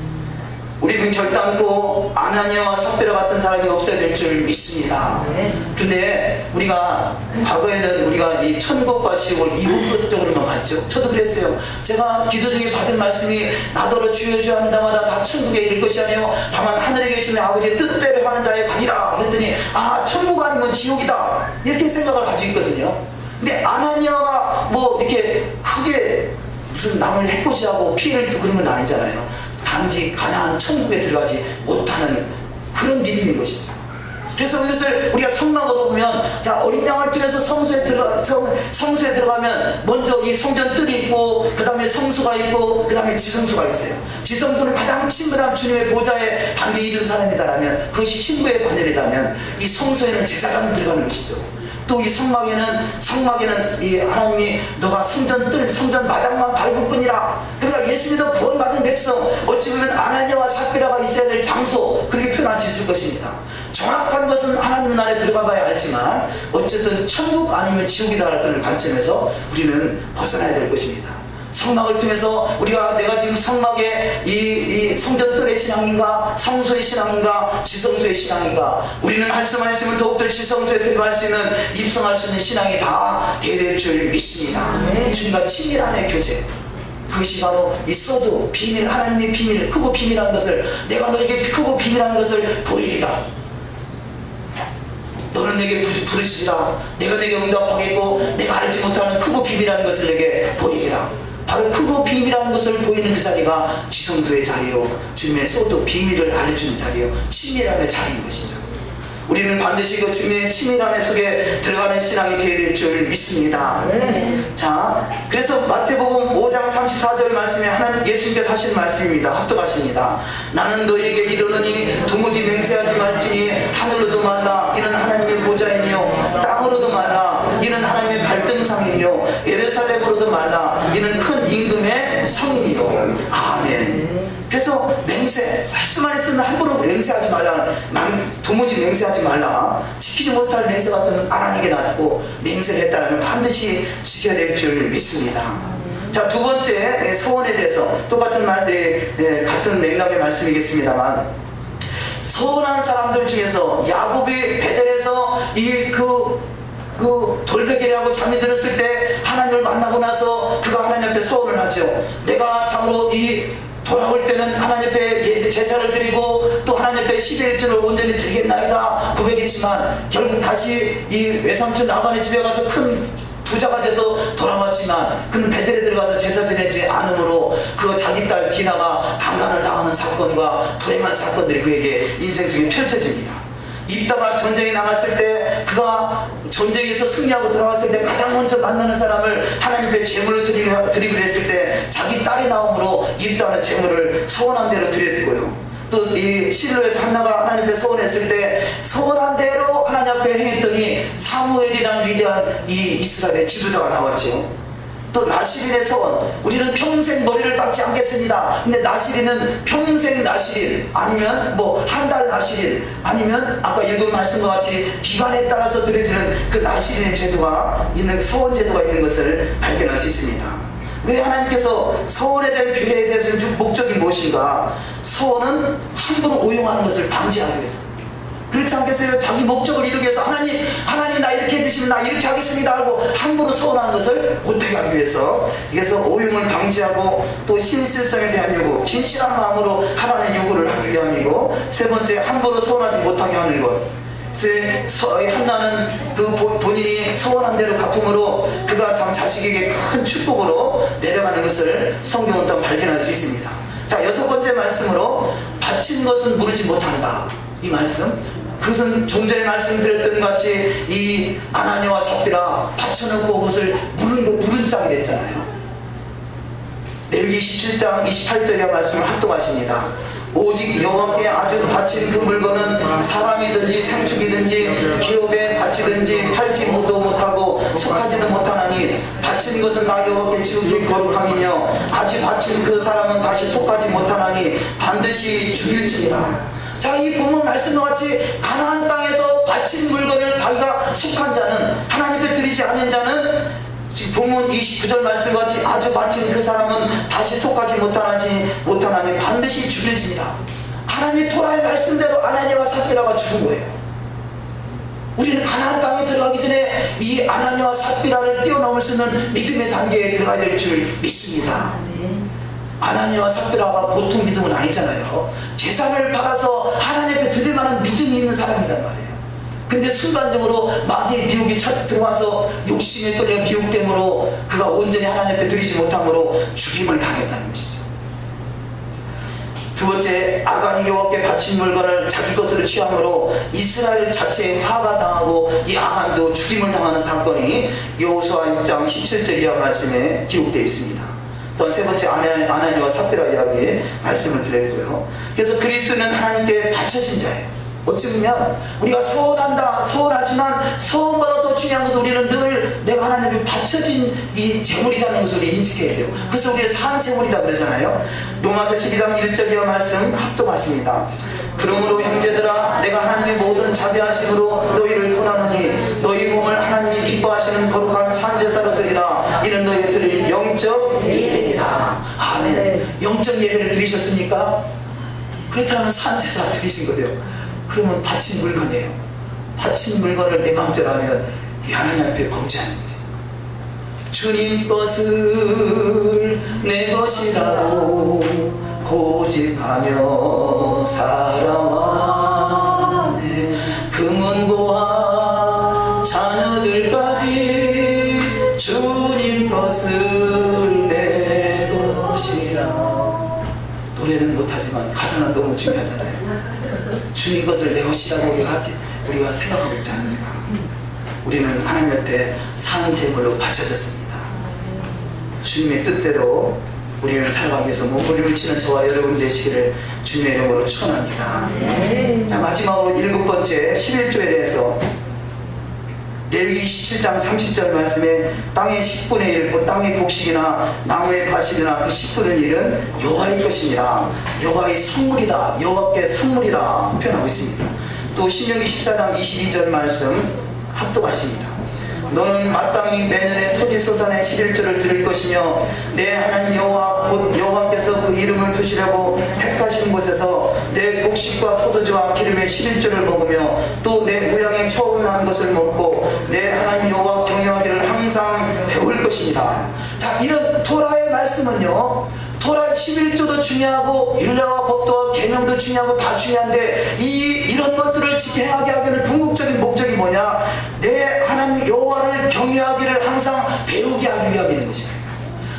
우리는 결단코 아나니아와 삽비라 같은 사람이 없어야 될 줄 믿습니다. 근데 우리가 과거에는 우리가 이 천국과 시옥을 이분법적으로만 봤죠. 저도 그랬어요. 제가 기도 중에 받은 말씀이 나더러 주여 주여 하는 자마다 다 천국에 이를 것이 아니요 다만 하늘에 계신 아버지의 뜻대로 하는 자에 가니라. 그랬더니 아, 천국 아니면 지옥이다, 이렇게 생각을 가지고 있거든요. 근데 아나니아가 뭐 이렇게 크게 무슨 남을 해코지하고 피해를 주고 그런 건 아니잖아요. 단지 가나안 천국에 들어가지 못하는 그런 믿음인 것이죠. 그래서 이것을 우리가 성막으로 보면, 자, 어린 양을 통해서 성소에 들어가면 먼저 이 성전 뜰이 있고 그 다음에 성수가 있고 그 다음에 지성소가 있어요. 지성소는 가장 친밀한 주님의 보좌에 단계 이른 사람이다라면, 그것이 신부의 반열이라면 이 성소에는 제사장이 들어가는 것이죠. 또 이 성막에는 이 하나님이 너가 성전 마당만 밟을 뿐이라. 그러니까 예수 믿어 구원받은 백성, 어찌 보면 아나니아와 삽비라가 있어야 될 장소, 그렇게 표현할 수 있을 것입니다. 정확한 것은 하나님 나라에 들어가 봐야 알지만 어쨌든 천국 아니면 지옥이다라는 관점에서 우리는 벗어나야 될 것입니다. 성막을 통해서 내가 지금 성막의 이 성전뜰의 신앙인가, 성소의 신앙인가, 지성소의 신앙인가, 우리는 할 수만 있으면 더욱더 지성소에 들어갈 수 있는, 입성할 수 있는 신앙이 다 되어야 될 줄 믿습니다. 주님과 친밀함의 교제, 그것이 바로 이 소도 비밀, 하나님의 비밀, 크고 비밀한 것을, 내가 너에게 크고 비밀한 것을 보이리라. 너는 내게 부르시리라. 내가 내게 응답하겠고 내가 알지 못하는 크고 비밀한 것을 내게 보이리라. 바로 크고 비밀한 것을 보이는 그 자리가 지성소의 자리요, 주님의 소도 비밀을 알려주는 자리요, 친밀함의 자리인 것이죠. 우리는 반드시 그 주님의 친밀함의 속에 들어가는 신앙이 되어야 될 줄 믿습니다. 자, 그래서 마태복음 5장 34절 말씀에 하나님 예수님께서 하신 말씀입니다. 합독하십니다. 나는 너에게 이르노니 도무지 맹세하지 말지니 하늘로도 말라, 이는 하나님의 보좌이며 땅으로도 말라, 이는 하나님의 발등상이며 예루살렘으로도 말라, 이는 큰 임금의 성이며. 아멘. 그래서 맹세, 말씀만 했으면 함부로 맹세하지 말라, 도무지 맹세하지 말라. 지키지 못할 맹세 같은 하나님께 낫고, 맹세를 했다면 반드시 지켜야 될 줄 믿습니다. 자, 두 번째 소원에 대해서 똑같은 같은 맥락의 말씀이겠습니다만, 서운한 사람들 중에서 야곱이 베델에서 그 돌베개를 하고 잠이 들었을 때 하나님을 만나고 나서 그가 하나님 앞에 서원을 하죠. 내가 참으로 돌아올 때는 하나님 앞에 제사를 드리고 또 하나님 앞에 10의 1조를 온전히 드리겠나이다 고백했지만, 결국 다시 이 외삼촌 라반의 집에 가서 큰 부자가 돼서 돌아왔지만 그는 베들에 들어가서 제사 드리지 않으므로 그 자기 딸 디나가 강간을 당하는 사건과 불행한 사건들이 그에게 인생 속에 펼쳐집니다. 입다가 전쟁에 나갔을 때 그가 전쟁에서 승리하고 돌아왔을 때 가장 먼저 만나는 사람을 하나님 앞에 제물을 드리기로 했을 때 자기 딸이 나옴으로 입다는 제물을 서원한 대로 드렸고요. 또 이 실로에서 한나가 하나님 앞에 서원했을 때 서원한 대로 하나님 앞에 행했더니 사무엘이라는 위대한 이 이스라엘의 지도자가 나왔죠. 또 나시린의 서원, 우리는 평생 머리를 깎지 않겠습니다. 근데 나시린은 평생 나시린, 아니면 뭐 한 달 나시린, 아니면 아까 읽은 말씀과 같이 기간에 따라서 드려지는 그 나시린의 제도가 있는, 서원 제도가 있는 것을 발견할 수 있습니다. 왜 하나님께서 서원에 대한 규례에 대해서 준 목적이 무엇인가? 서원은 함부로 오용하는 것을 방지하기 위해서. 그렇지 않겠어요? 자기 목적을 이루기 위해서 하나님 나 이렇게 해주시면 나 이렇게 하겠습니다 하고 함부로 서원하는 것을 못하게 하기 위해서, 그래서 오용을 방지하고 또 신실성에 대한 요구, 진실한 마음으로 하라는 요구를 하기 위함이고, 세 번째 함부로 서원하지 못하게 하는 것. 한나는 그 본인이 서원한 대로 갚음으로 그가 자식에게 큰 축복으로 내려가는 것을 성경은 또 발견할 수 있습니다. 자, 여섯 번째 말씀으로 바친 것은 무르지 못한다. 이 말씀, 그것은 좀 전에 말씀드렸던 같이 이 아나니아와 삽비라 바쳐놓고 그것을 물은 짝이 됐잖아요. 레위기 17장 28절의 말씀을 합동하십니다. 오직 여호와께 아주 바친 그 물건은 사람이든지 생축이든지 기업에 바치든지 팔지 못하고 속하지도 못하나니 바친 것은 나 여호와께 지극히 거룩함이며 아직 바친 그 사람은 다시 속하지 못하나니 반드시 죽일지니라. 자, 이 본문 말씀과 같이 가나안 땅에서 바친 물건을 자기가 속한 자는, 하나님께 드리지 않은 자는, 지금 본문 29절 말씀과 같이 아주 바친 그 사람은 다시 속하지 못하나니 반드시 죽일지니라. 하나님 토라의 말씀대로 아나니아와 삽비라가 죽은 거예요. 우리는 가나안 땅에 들어가기 전에 이 아나니아와 삽비라를 뛰어넘을 수 있는 믿음의 단계에 들어가야 될 줄 믿습니다. 아나니아와 삽비라가 보통 믿음은 아니잖아요. 재산을 받아서 하나님 앞에 드릴 만한 믿음이 있는 사람이란 말이에요. 근데 순간적으로 마귀의 미혹이 들어와서 욕심에 끌려 미혹됨으로 그가 온전히 하나님 앞에 드리지 못함으로 죽임을 당했다는 것이죠. 두 번째, 아간이 여호와께 바친 물건을 자기 것으로 취함으로 이스라엘 자체에 화가 당하고 이 아간도 죽임을 당하는 사건이 여호수아 6장 17절 이하 말씀에 기록되어 있습니다. 또 세 번째, 아나니아와 삽비라 이야기 말씀을 드렸고요. 그래서 그리스도는 하나님께 바쳐진 자예요. 어찌 보면 우리가 서운하지만 서운보다 더 중요한 것은 우리는 늘 내가 하나님께 바쳐진 이 재물이라는 것을 인식해야 돼요. 그래서 우리는 산 재물이다 그러잖아요. 로마서 12장 1절 이하 말씀 합동하십니다. 그러므로 형제들아, 내가 하나님의 모든 자비하심으로 너희를 권하노니 너희 몸을 하나님이 기뻐하시는 거룩한 산제사로 드리라. 이는 너희 드릴 영적 예배니라. 아멘. 영적 예배를 드리셨습니까? 그렇다면 산제사 드리신 거예요. 그러면 바친 물건이에요. 바친 물건을 내 마음대로 하면 이 하나님 앞에 범죄하는 거죠. 주님 것을 내 것이라고 고집하며 살아왔네. 금은보화 자녀들까지 주님 것을 내 것이라. 노래는 못하지만 가사는 너무 중요하잖아요. 주님 것을 내 것이라고 우리가 생각하고 있지 않는가. 우리는 하나님 앞에 산 제물로 바쳐졌습니다. 주님의 뜻대로 우리를 살아가기 위해서 몸부림을 치는 저와 여러분 되시기를 주님의 이름으로 축원합니다. 자, 마지막으로 일곱 번째 11조에 대해서 레위기 17장 30절 말씀에 땅의 10분의 1, 곧 땅의 곡식이나 나무의 과실이나 그 10분의 1은 여호와의 것이니라. 여호와의 선물이다, 여호와께 선물이라 표현하고 있습니다. 또 신명기 14장 22절 말씀 합독하십니다. 너는 마땅히 매년에 토지소산의 11조를 드릴 것이며 내 하나님 여호와 곧 여호와께서 그 이름을 두시려고 택하신 곳에서 내 곡식과 포도주와 기름의 11조를 먹으며 또 내 무양에 처음한 것을 먹고 내 하나님 여호와 경영하기를 항상 배울 것이니라. 자, 이런 토라의 말씀은요, 토라 11조도 중요하고 율례와 법도와 계명도 중요하고 다 중요한데 이런 것들을 행하게 하기는 궁극적인 목적이 뭐냐? 내 하나님 여호와를 경외하기를 항상 배우게 하기 위함인 것이에요.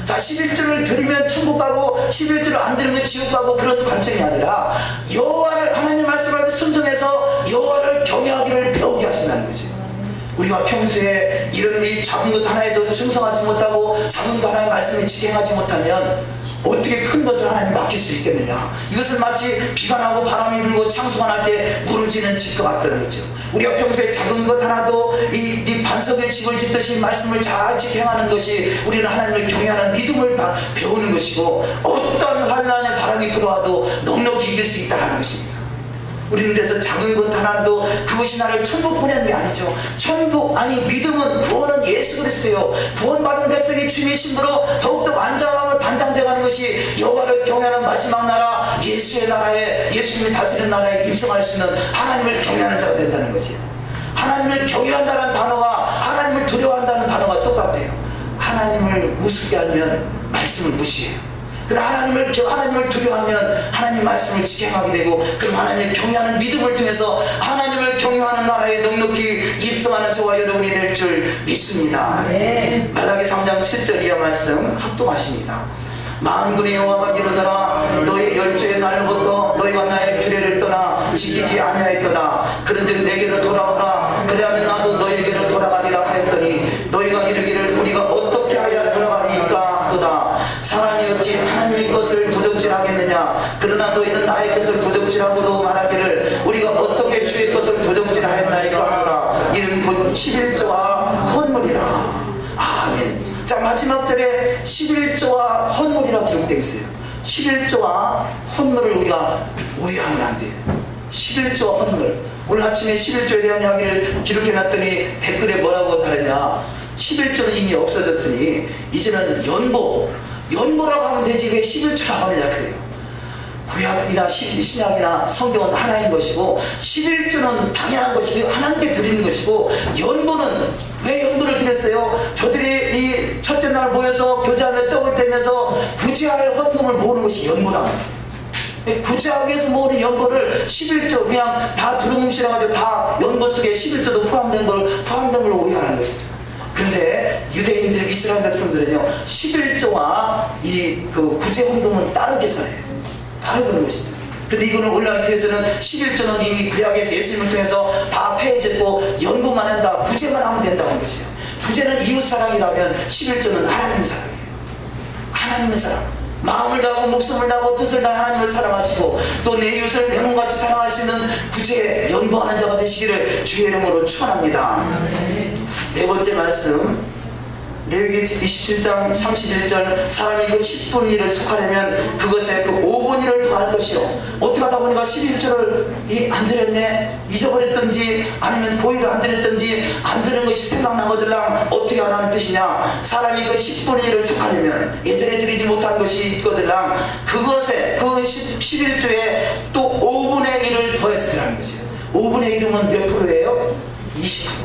자, 11조를 드리면 천국 가고 11조를 안 드리면 지옥 가고 그런 관점이 아니라 여호와를 하나님 말씀을 순종해서 여호와를 경외하기를 배우게 하신다는 거죠. 우리가 평소에 이런 이 작은 것 하나에도 충성하지 못하고 작은 것 하나의 말씀을 지행하지 못하면 어떻게 큰 것을 하나님 맡길 수 있겠느냐. 이것은 마치 비가 나고 바람이 불고 창수가 날 때 무너지는 집과 같다는 거죠. 우리가 평소에 작은 것 하나도 이 반석의 집을 짓듯이 말씀을 잘 지행하는 것이 우리는 하나님을 경외하는 믿음을 배우는 것이고, 어떤 환난의 바람이 들어와도 넉넉히 이길 수 있다는 것입니다. 우리는 그래서 작은 것 하나도 그것이 나를 천국 보내는 게 아니죠. 천국, 아니 믿음은, 구원은 예수 그리스도요. 구원받은 백성이 주님의 신부로 더욱더 완전함으로 단장되어가는 것이 여호와를 경외하는 마지막 나라, 예수의 나라에, 예수님이 다스리는 나라에 입성할 수 있는 하나님을 경외하는 자가 된다는 것이에요. 하나님을 경외한다는 단어와 하나님을 두려워한다는 단어가 똑같아요. 하나님을 우습게 하면 말씀을 무시해요. 그럼 하나님을 두려워하면 하나님 말씀을 지켜하게 되고, 그럼 하나님을 경외하는 믿음을 통해서 하나님을 경외하는 나라에 넉넉히 입성하는 저와 여러분이 될 줄 믿습니다. 네. 말라기 3장 7절 이하 말씀 합독하십니다. 만군의 여호와가 이르더라, 너의 열조의 날로부터 너희가 나의 규례를 떠나 지키지 아니하였도다. 그런즉 내게로 돌아오라. 그래야면 나도 너희에게로 돌아가리라 하였더니 너희가 이르기를 우리가 어떻게 하여야 돌아가리까 하도다. 사람이 어찌 하나님의 것을 도적질하겠느냐. 그러나 너희는 나의 것을 도적질하고도 말하기를 우리가 어떻게 주의 것을 도적질하였나이까 하도다. 이는 곧 11조와 헌물이라. 아멘. 자, 마지막 절에 11조와 헌물이라고 기록되어 있어요. 11조와 헌물을 우리가 오해하면 안 돼요. 11조와 헌물. 오늘 아침에 11조에 대한 이야기를 기록해놨더니 댓글에 뭐라고 다르냐. 11조는 이미 없어졌으니 이제는 연보라고 하면 되지 왜 11조라고 하느냐 그래요. 구약이나 신약이나 성경은 하나인 것이고 11조는 당연한 것이고 하나님께 드리는 것이고, 연보는 왜 연보를 드렸어요? 저들이 이 첫째 날 모여서 교제하며 떡을 떼면서 구제할 헌금을 모으는 것이 연보다. 구제하기 위해서 모으는 연보를 11조 그냥 다 두루뭉실해 가지고 다 연보 속에 11조도 포함된 걸 오해하는 것이죠. 근데 유대인들, 이스라엘 백성들은요 11조와 그 구제 헌금은 다르게 써요. 다르다는 것이죠. 근데 이거는 오늘날 교회에서는 11조는 이미 구약에서 예수님을 통해서 다 폐해졌고 연구만 한다, 구제만 하면 된다는 것이에요. 구제는 이웃사랑이라면 11조는 하나님의 사랑이에요. 하나님의 사랑. 마음을 다하고 목숨을 다하고 뜻을 다해 하나님을 사랑하시고 또 내 이웃을 내 몸같이 사랑할 수 있는 구제에 연구하는 자가 되시기를 주의 이름으로 축원합니다. 네 번째 말씀, 레위기 27장 31절, 사람이 그 10분 일을 속하려면 그것에 그 5분 일을 더할 것이요. 어떻게 하다 보니까 11조를 안 드렸네, 잊어버렸든지 아니면 고의로 안 드렸든지 안 드는 것이 생각나거들랑 어떻게 하라는 뜻이냐. 사람이 그 10분 일을 속하려면 예전에 드리지 못한 것이 있거들랑 그것에 그 11조에 또 5분의 1을 더했으라는 것이에요. 5분의 1이면 몇 프로예요? 20%.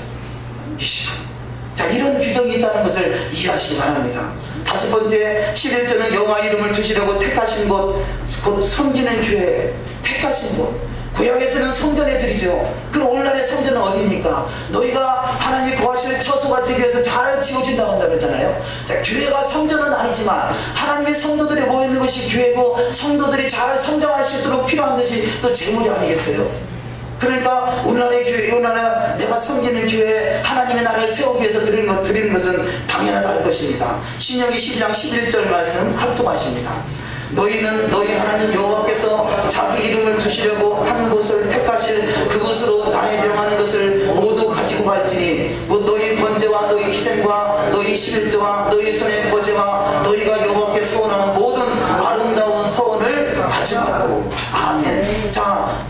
자, 이런 규정이 있다는 것을 이해하시기 바랍니다. 다섯 번째, 11조는 여호와 이름을 두시려고 택하신 곳, 곧 섬기는 교회, 택하신 곳. 구약에서는 성전에 드리죠. 그럼 오늘날의 성전은 어디입니까? 너희가 하나님이 거하실 처소가 되기 위해서 잘 지어진다고 한다고 했잖아요. 자, 교회가 성전은 아니지만 하나님의 성도들이 모이는 것이 교회고, 성도들이 잘 성장할 수 있도록 필요한 것이 또 재물이 아니겠어요? 그러니까 오늘날의 교회, 오늘날 내가 섬기는 교회에 하나님의 나라를 세우기 위해서 드리는 것은 당연하다 할 것입니다. 신명기 12장 11절 말씀 합독하십니다. 너희는 너희 하나님 여호와께서 자기 이름을 두시려고 한 곳을 택하실 그곳으로 나의 명하는 것을 모두 가지고 갈지니 곧 너희 번제와 너희 희생과 너희 11조와 너희 손의 거제와 너희가 여호와께 소원하는 모든 아름다운 소원을 가져가고. 아멘. 자,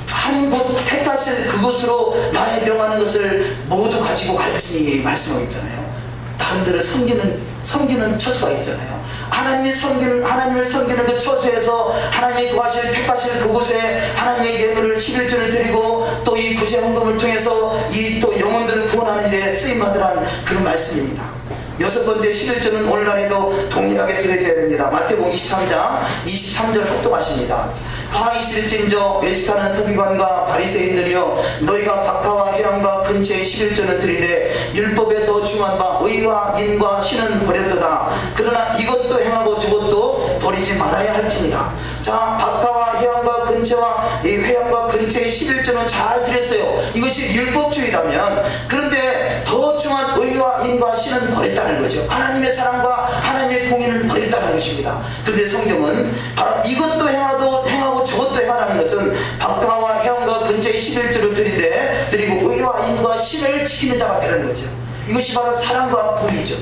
한 곳 택하실 그곳으로 나의 명하는 것을 모두 가지고 갈지니 말씀하고 있잖아요. 다른 데를 섬기는 처소가 있잖아요. 하나님을 섬기는 그 처소에서 하나님이 구하실 택하실 그곳에 하나님의 예물을 11조를 드리고 또 이 구제 헌금을 통해서 이 또 영혼들을 구원하는 일에 쓰임받으라는 그런 말씀입니다. 여섯 번째, 11조는 오늘날에도 동일하게 드려져야 됩니다. 마태복음 23장 23절 합독하십니다. 화 있을진저 외식하는 서기관과 바리새인들이여 너희가 박하와 해안과 근처에 11조는 드리되 율법에 더 중한 바 의와 인과 신은 버렸도다. 그러나 이것도 행하고 저것도 버리지 말아야 할지니라. 자, 박하와 해안과 근처와 이 회양과 근처의 11조는 잘 드렸어요. 이것이 율법주의라면, 그런데 더 중한 의와 인과 신은 버렸다는 거죠. 하나님의 사랑과 하나님의 공의를 버렸다는 것입니다. 그런데 성경은 바로 이것도 행하고 저것도 행하라는 것은 박하와 해안과 근처의 11조를 드리고 의와 인과 신을 지키는 자가 되는 거죠. 이것이 바로 사랑과 공의죠.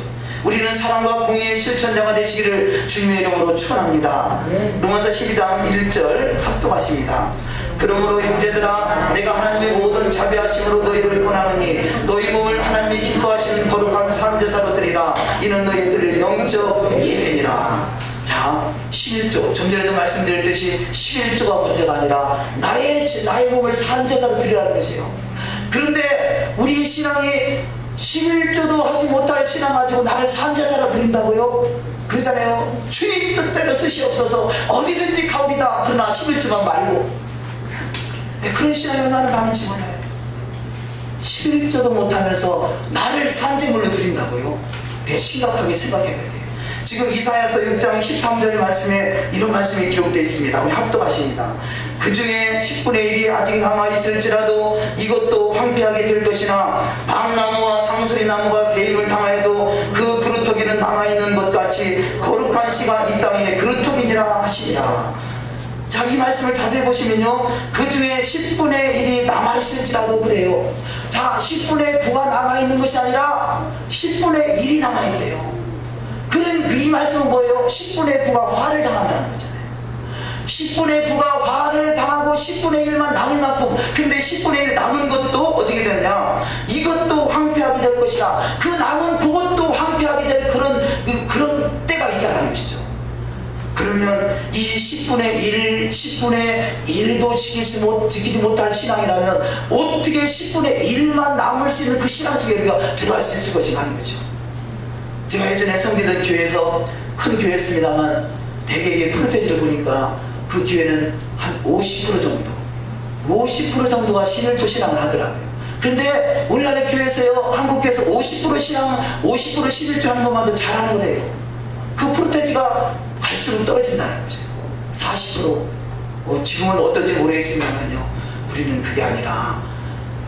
우리는 사랑과 공의의 실천자가 되시기를 주님의 이름으로 축원합니다. 로마서 12장 1절 합독하십니다. 그러므로 형제들아 내가 하나님의 모든 자비하심으로 너희를 권하노니 너희 몸을 하나님이 기뻐하시는 거룩한 산제사로 드리라. 이는 너희 드릴 영적 예배니라. 자, 11조, 좀 전에도 말씀드렸듯이 11조가 문제가 아니라 나의 몸을 산제사로 드리라는 것이에요. 그런데 우리 신앙이 11조도 하지 못할 신앙 가지고 나를 산제사로 드린다고요? 그러잖아요. 주의 뜻대로 쓰시옵소서 어디든지 가오리다. 그러나 11조만 말고. 그런 신앙이 얼마나 많은지 몰라요. 11조도 못하면서 나를 산제물로 드린다고요? 심각하게 생각해야 돼요. 지금 이사야서 6장 13절 말씀에 이런 말씀이 기록되어 있습니다. 우리 합독하십니다. 그 중에 10분의 1이 아직 남아있을지라도 이것도 황폐하게 될 것이나 밤나무와 상수리나무가 배임을 당하여도 그 그루터기는 남아있는 것 같이 거룩한 씨가 이 땅에 그루터기니라 하시니라. 자, 이 말씀을 자세히 보시면요, 그 중에 10분의 1이 남아있을지라도 그래요. 자, 10분의 9가 남아있는 것이 아니라 10분의 1이 남아있대요. 이 말씀은 뭐예요? 10분의 9가 화를 당한다는 거잖아요. 10분의 9가 화를 당하고 10분의 1만 남을 만큼, 근데 10분의 1 남은 것도 어떻게 되느냐? 이것도 황폐하게 될 것이라. 그 남은 그것도 황폐하게 될 그런 때가 있다는 것이죠. 그러면 이 10분의 1도 지키지 못할 신앙이라면 어떻게 10분의 1만 남을 수 있는 그 신앙 속에 우리가 들어갈 수 있을 것인가 하는 거죠. 제가 예전에 섬기던 교회에서 큰 교회였습니다만 대개의 프로테지를 보니까 그 교회는 한 50% 정도가 11조 신앙을 하더라고요. 그런데 오늘날의 교회에서요, 한국교회에서 50% 신앙, 50% 11조 하는 것만도 잘하는 거래요. 그 프로테지가 갈수록 떨어진다는 거죠. 40%. 지금은 어떤지 모르겠습니다만요, 우리는 그게 아니라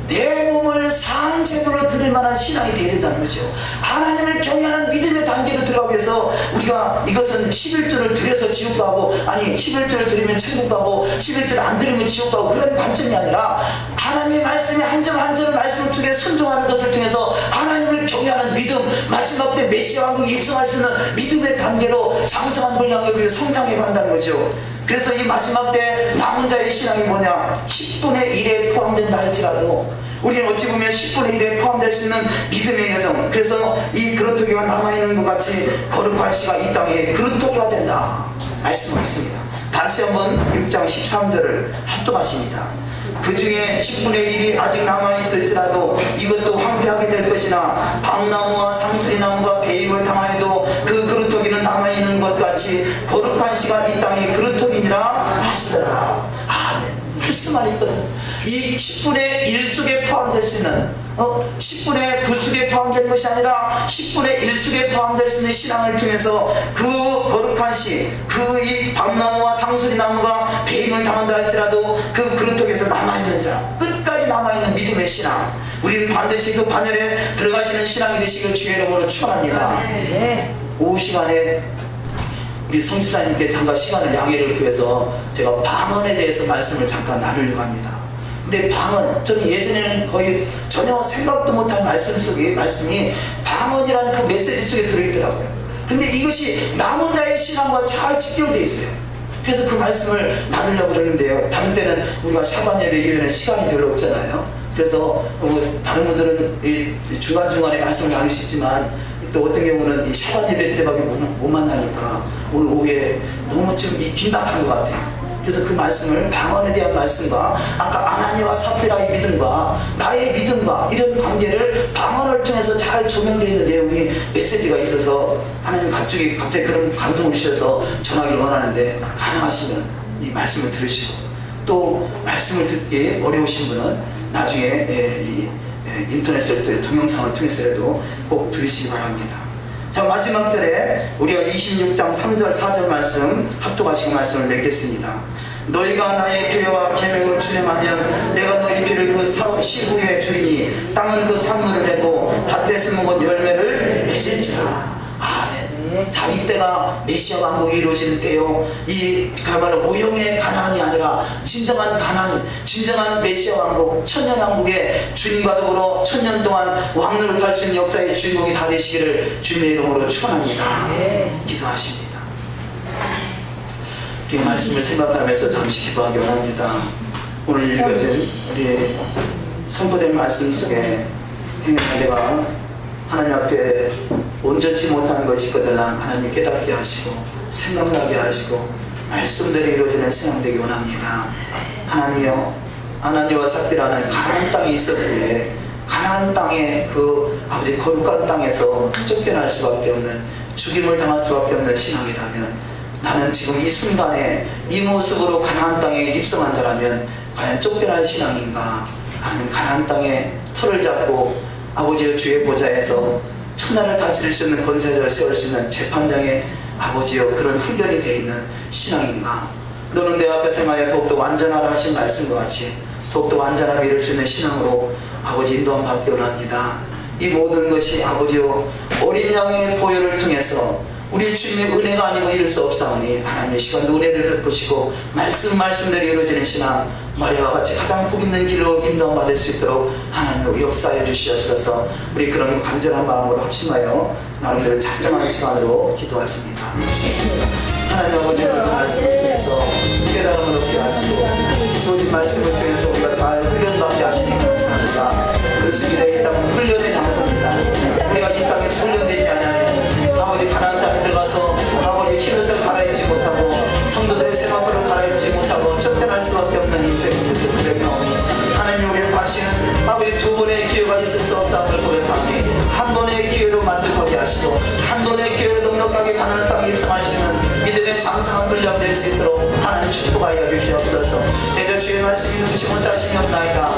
내 몸을 산제물로 드릴 만한 신앙이 되어야 된다는 거죠. 하나님을 경외하는 믿음의 단계로 들어가기 위해서 우리가 이것은 11조를 드려서 지옥 가고, 아니 11조를 드리면 천국 가고 11조를 안 드리면 지옥 가고, 그런 관점이 아니라 하나님의 말씀이 한 점 한 점 말씀 속에 순종하는 것을 통해서 하나님을 경외하는 믿음, 마지막 때 메시아 왕국에 입성할 수 있는 믿음의 단계로 장성한 분량에 우리가 성장해 간다는 거죠. 그래서 이 마지막 때 남은 자의 신앙이 뭐냐? 10분의 1에 포함된다 할지라도 우리는 어찌 보면 10분의 1에 포함될 수 있는 믿음의 여정, 그래서 이 그루터기가 남아있는 것 같이 거룩한 씨가 이 땅에 그루터기가 된다 말씀하셨습니다. 다시 한번 6장 13절을 합독하십니다. 그 중에 10분의 1이 아직 남아있을지라도 이것도 황폐하게 될 것이나 밤나무와 상수리나무가 배임을 당하여도 그 그루터기는 남아있는 것 같이 거룩한 씨가 이 땅에 그루터기니라 하시더라. 아멘. 말씀만 있거든. 이 10분의 1 속에 포함될 수 있는 10분의 9 속에 포함된 것이 아니라 10분의 1 속에 포함될 수 있는 신앙을 통해서 그 거룩한 씨, 그 이 밤나무와 상수리나무가 배임을 당한다 할지라도 그 그루터기에서 남아있는 자, 끝까지 남아있는 믿음의 신앙, 우리는 반드시 그 반열에 들어가시는 신앙이 되시길 주의 이름으로 축원합니다. 오후 시간에 우리 성지사님께 잠깐 시간을 양해를 구해서 제가 방언에 대해서 말씀을 잠깐 나누려고 합니다. 근데 방언, 저는 예전에는 거의 전혀 생각도 못할 말씀이 방언이라는 그 메시지 속에 들어있더라고요. 근데 이것이 남은 자의 신앙과 잘 직결되어 있어요. 그래서 그 말씀을 나누려고 그러는데요, 다른 때는 우리가 샤반 예배 이후에는 시간이 별로 없잖아요. 그래서 다른 분들은 이 중간중간에 말씀을 나누시지만 또 어떤 경우는 이 샤반 예배 때밖에 못 만나니까 오늘 오후에 너무 좀 긴박한 것 같아요. 그래서 그 말씀을, 방언에 대한 말씀과 아까 아나니와 사피라의 믿음과 나의 믿음과 이런 관계를 방언을 통해서 잘 조명되어 있는 내용이 메시지가 있어서 하나님 갑자기 그런 감동을 주셔서 전하기를 원하는데, 가능하시면 이 말씀을 들으시고, 또 말씀을 듣기 어려우신 분은 나중에 인터넷을 동영상을 통해서라도 꼭 들으시기 바랍니다. 자, 마지막 절에 우리가 26장 3절 4절 말씀 합독하시고 말씀을 맺겠습니다. 너희가 나의 규례와 계명을 준행하면 내가 너희 피를 그 시부에 주리니 땅은 그 산물을 내고 밭에서 먹은 열매를 맺을지라. 아멘. 자, 이때가 메시아 왕국이 이루어지는 때요. 그야말로 모형의 가나안이 아니라 진정한 가나안, 진정한 메시아 왕국, 천년 왕국의 주님과 더불어 천년 동안 왕노릇 할 수 있는 역사의 주인공이 다 되시기를 주님의 이름으로 축원합니다. 기도하십니다. 이 말씀을 생각하면서 잠시 기도하기 원합니다. 오늘 읽어진 우리 선포된 말씀 속에 내가 하나님 앞에 온전치 못한 것이 있거든요. 하나님 깨닫게 하시고 생각나게 하시고 말씀대로 이루어지는 신앙 되기 원합니다. 하나님이여, 하나님과 삽비라는 가나안 땅에 있었기에 가나안 땅의 그 아버지 거룩한 땅에서 쫓겨날 수밖에 없는, 죽임을 당할 수밖에 없는 신앙이라면, 나는 지금 이 순간에 이 모습으로 가나안 땅에 입성한다라면 과연 쫓겨날 신앙인가? 아니면 가나안 땅에 터를 잡고 아버지의 주의 보좌에서 천하를 다스릴 수 있는 권세자를 세울 수 있는 재판장의 아버지여 그런 훈련이 되어 있는 신앙인가? 너는 내 앞에 생하여 더욱더 완전하라 하신 말씀과 같이 더욱더 완전함을 이룰 수 있는 신앙으로 아버지 인도함 받기 원합니다. 이 모든 것이 아버지여 어린 양의 보혈을 통해서 우리 주님의 은혜가 아니고 이룰 수 없사오니 하나님의 시간도 은혜를 베푸시고 말씀대로 이루어지는 신앙 마리아와 같이 가장 복 있는 길로 인도함 받을 수 있도록 하나님의 역사해 주시옵소서. 우리 그런 간절한 마음으로 합심하여 나름대로 작정하는 시간으로 기도하십니다. 하나님 아버지 그 말씀을 통해서 깨달음을 얻게 하시고 주어진 말씀을 통해서 우리가 잘 훈련받게 하시니 감사합니다. 그렇습니다. 이 땅은 훈련의 장소입니다. 우리가 이 땅에서 훈련되지 않으면 아버지 가나안 땅에 들어가서 아버지 흰옷을 갈아입지 못하고 성도들의 세마포를 갈아입지 못하고 쫓겨날 수밖에 없는 인생이 되어오니 하나님 우리를 다시는 아버지 두 번의 기회가 있을 수 없다는 고백하니 한 번의 기회로 만족하게 하시고 한 번의 기회로 넉넉하게 가나안 땅에 입성하시는 믿음의 장성한 분량 될 수 있도록 하나님 축복하여 주시옵소서. 대저 주의 말씀이 눈치 못하시니 없나이다.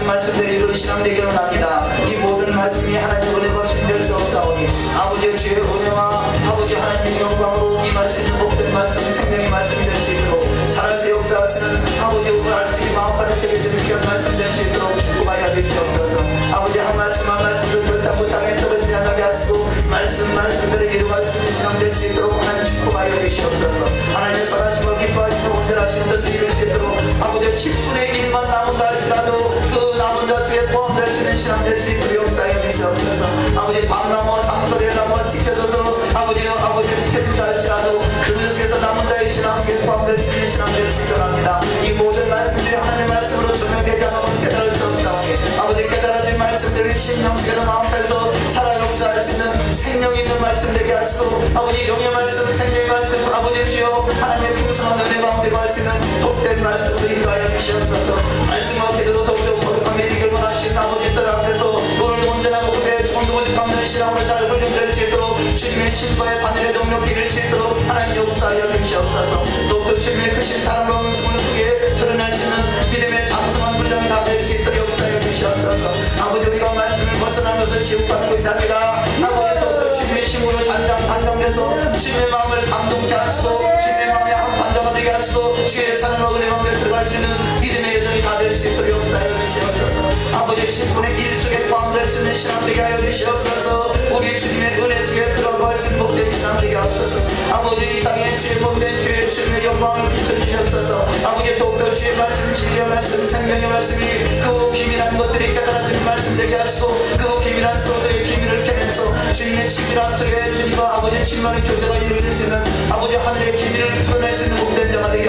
말씀대로 이루는 신앙 되기를 원합니다. 이 모든 말씀이 하나님 은혜 없이 될 수 없사오니 아버지의 주의 은혜와 아버지 하나님의 영광으로 이 말씀이 복된 말씀 생명의 말씀이 될 수 있도록 살아서 역사하시는 아버지의 은혜를 알 수 있는 마음까지 새겨지는 귀한 말씀 될 수 있도록 축복하여 주시옵소서. 아버지 한 말씀 한 말씀도 결단부 땅에 떨어지지 않게 하시고 말씀대로 이루어갈 수 있는 신앙 될 수 있도록 하나님 축복하여 주시옵소서. 하나님의 선하심과 기뻐하시고 온전하신 뜻을 이룰 수 있도록 아버지의 10분의 1만 남은다 할지라도 그 남은 자 속에 포함될 수 있는 신앙 될 수 있도록 역사하여 주시옵소서. 아버지 밤나무와 상소리의 나무와 지켜져서 아버지를 지켜준다 할지라도 그 속에서 남은 자의 신앙 속에 포함될 수 있는 신앙 될 수 있도록 합니다. 이 모든 말씀들이 하나님의 말씀으로 조명되지 않으면 깨달을 수 없사오니 아버지 깨달아진 말씀들이 심령 속에서 마음에서 살아 역사할 수 있는 생명 있는 말씀 되게 하시고 아버지 영의 말씀 생명의 말씀 아버지 주여 하나님의 풍성한 은혜 가운데 갈 수 있는 복된 말씀을 인도하여 주시옵소서. 말씀과 기도로 더욱더 거룩하게 이기를 원하시는 아버지 딸 앞에서 오늘도 온전하고 그대의 죽음도 오직 갚는 신앙으로 잘 훈련될 수 있도록 주님의 신과의 바늘의 동력 이길 수 있도록 하나님 역사하여 주시옵소서. 더욱더 주님의 크신 사랑과 은총을 크게 드러낼 수 있는 믿음의 장성한 분량이 다 될 수 있도록 역사하여 주시옵소서. 아버지 우리가 말씀을 벗어나면서 지옥받는 것이 아니라 아버지 더욱더 주님의 힘으로 반정돼서 주님의 마음을 감동케 하시고 주님의 마음에 한반자가 되게 하시고 주의 사랑과 은혜 가운데 들어갈 수 있는 믿음의 여정이 다 될 수 있도록 역사하여 주시옵소서. 아버지 10분의 1 속에 포함될 수 있는 신앙 되게 하여 주시옵소서. 우리 주님의 은혜 속에 들어갈 수 있는 복된 신앙 되게 하옵소서. 아버지 이 땅에 주의 복된 교회 주님의 영광을 비춰주시옵소서. 아버지 더욱더 주의 말씀 진리의 말씀 생명의 말씀이 그 비밀한 것들이 깨달아지는 말씀 되게 하시고 그 비밀한 소도의 비밀을 깨내서 주님의 친밀함 속에 주님과 아버지의 친밀한 교제가 이루어질 수 있는 아버지 하늘의 비밀을 풀어낼 수 있는 복된 자가 되게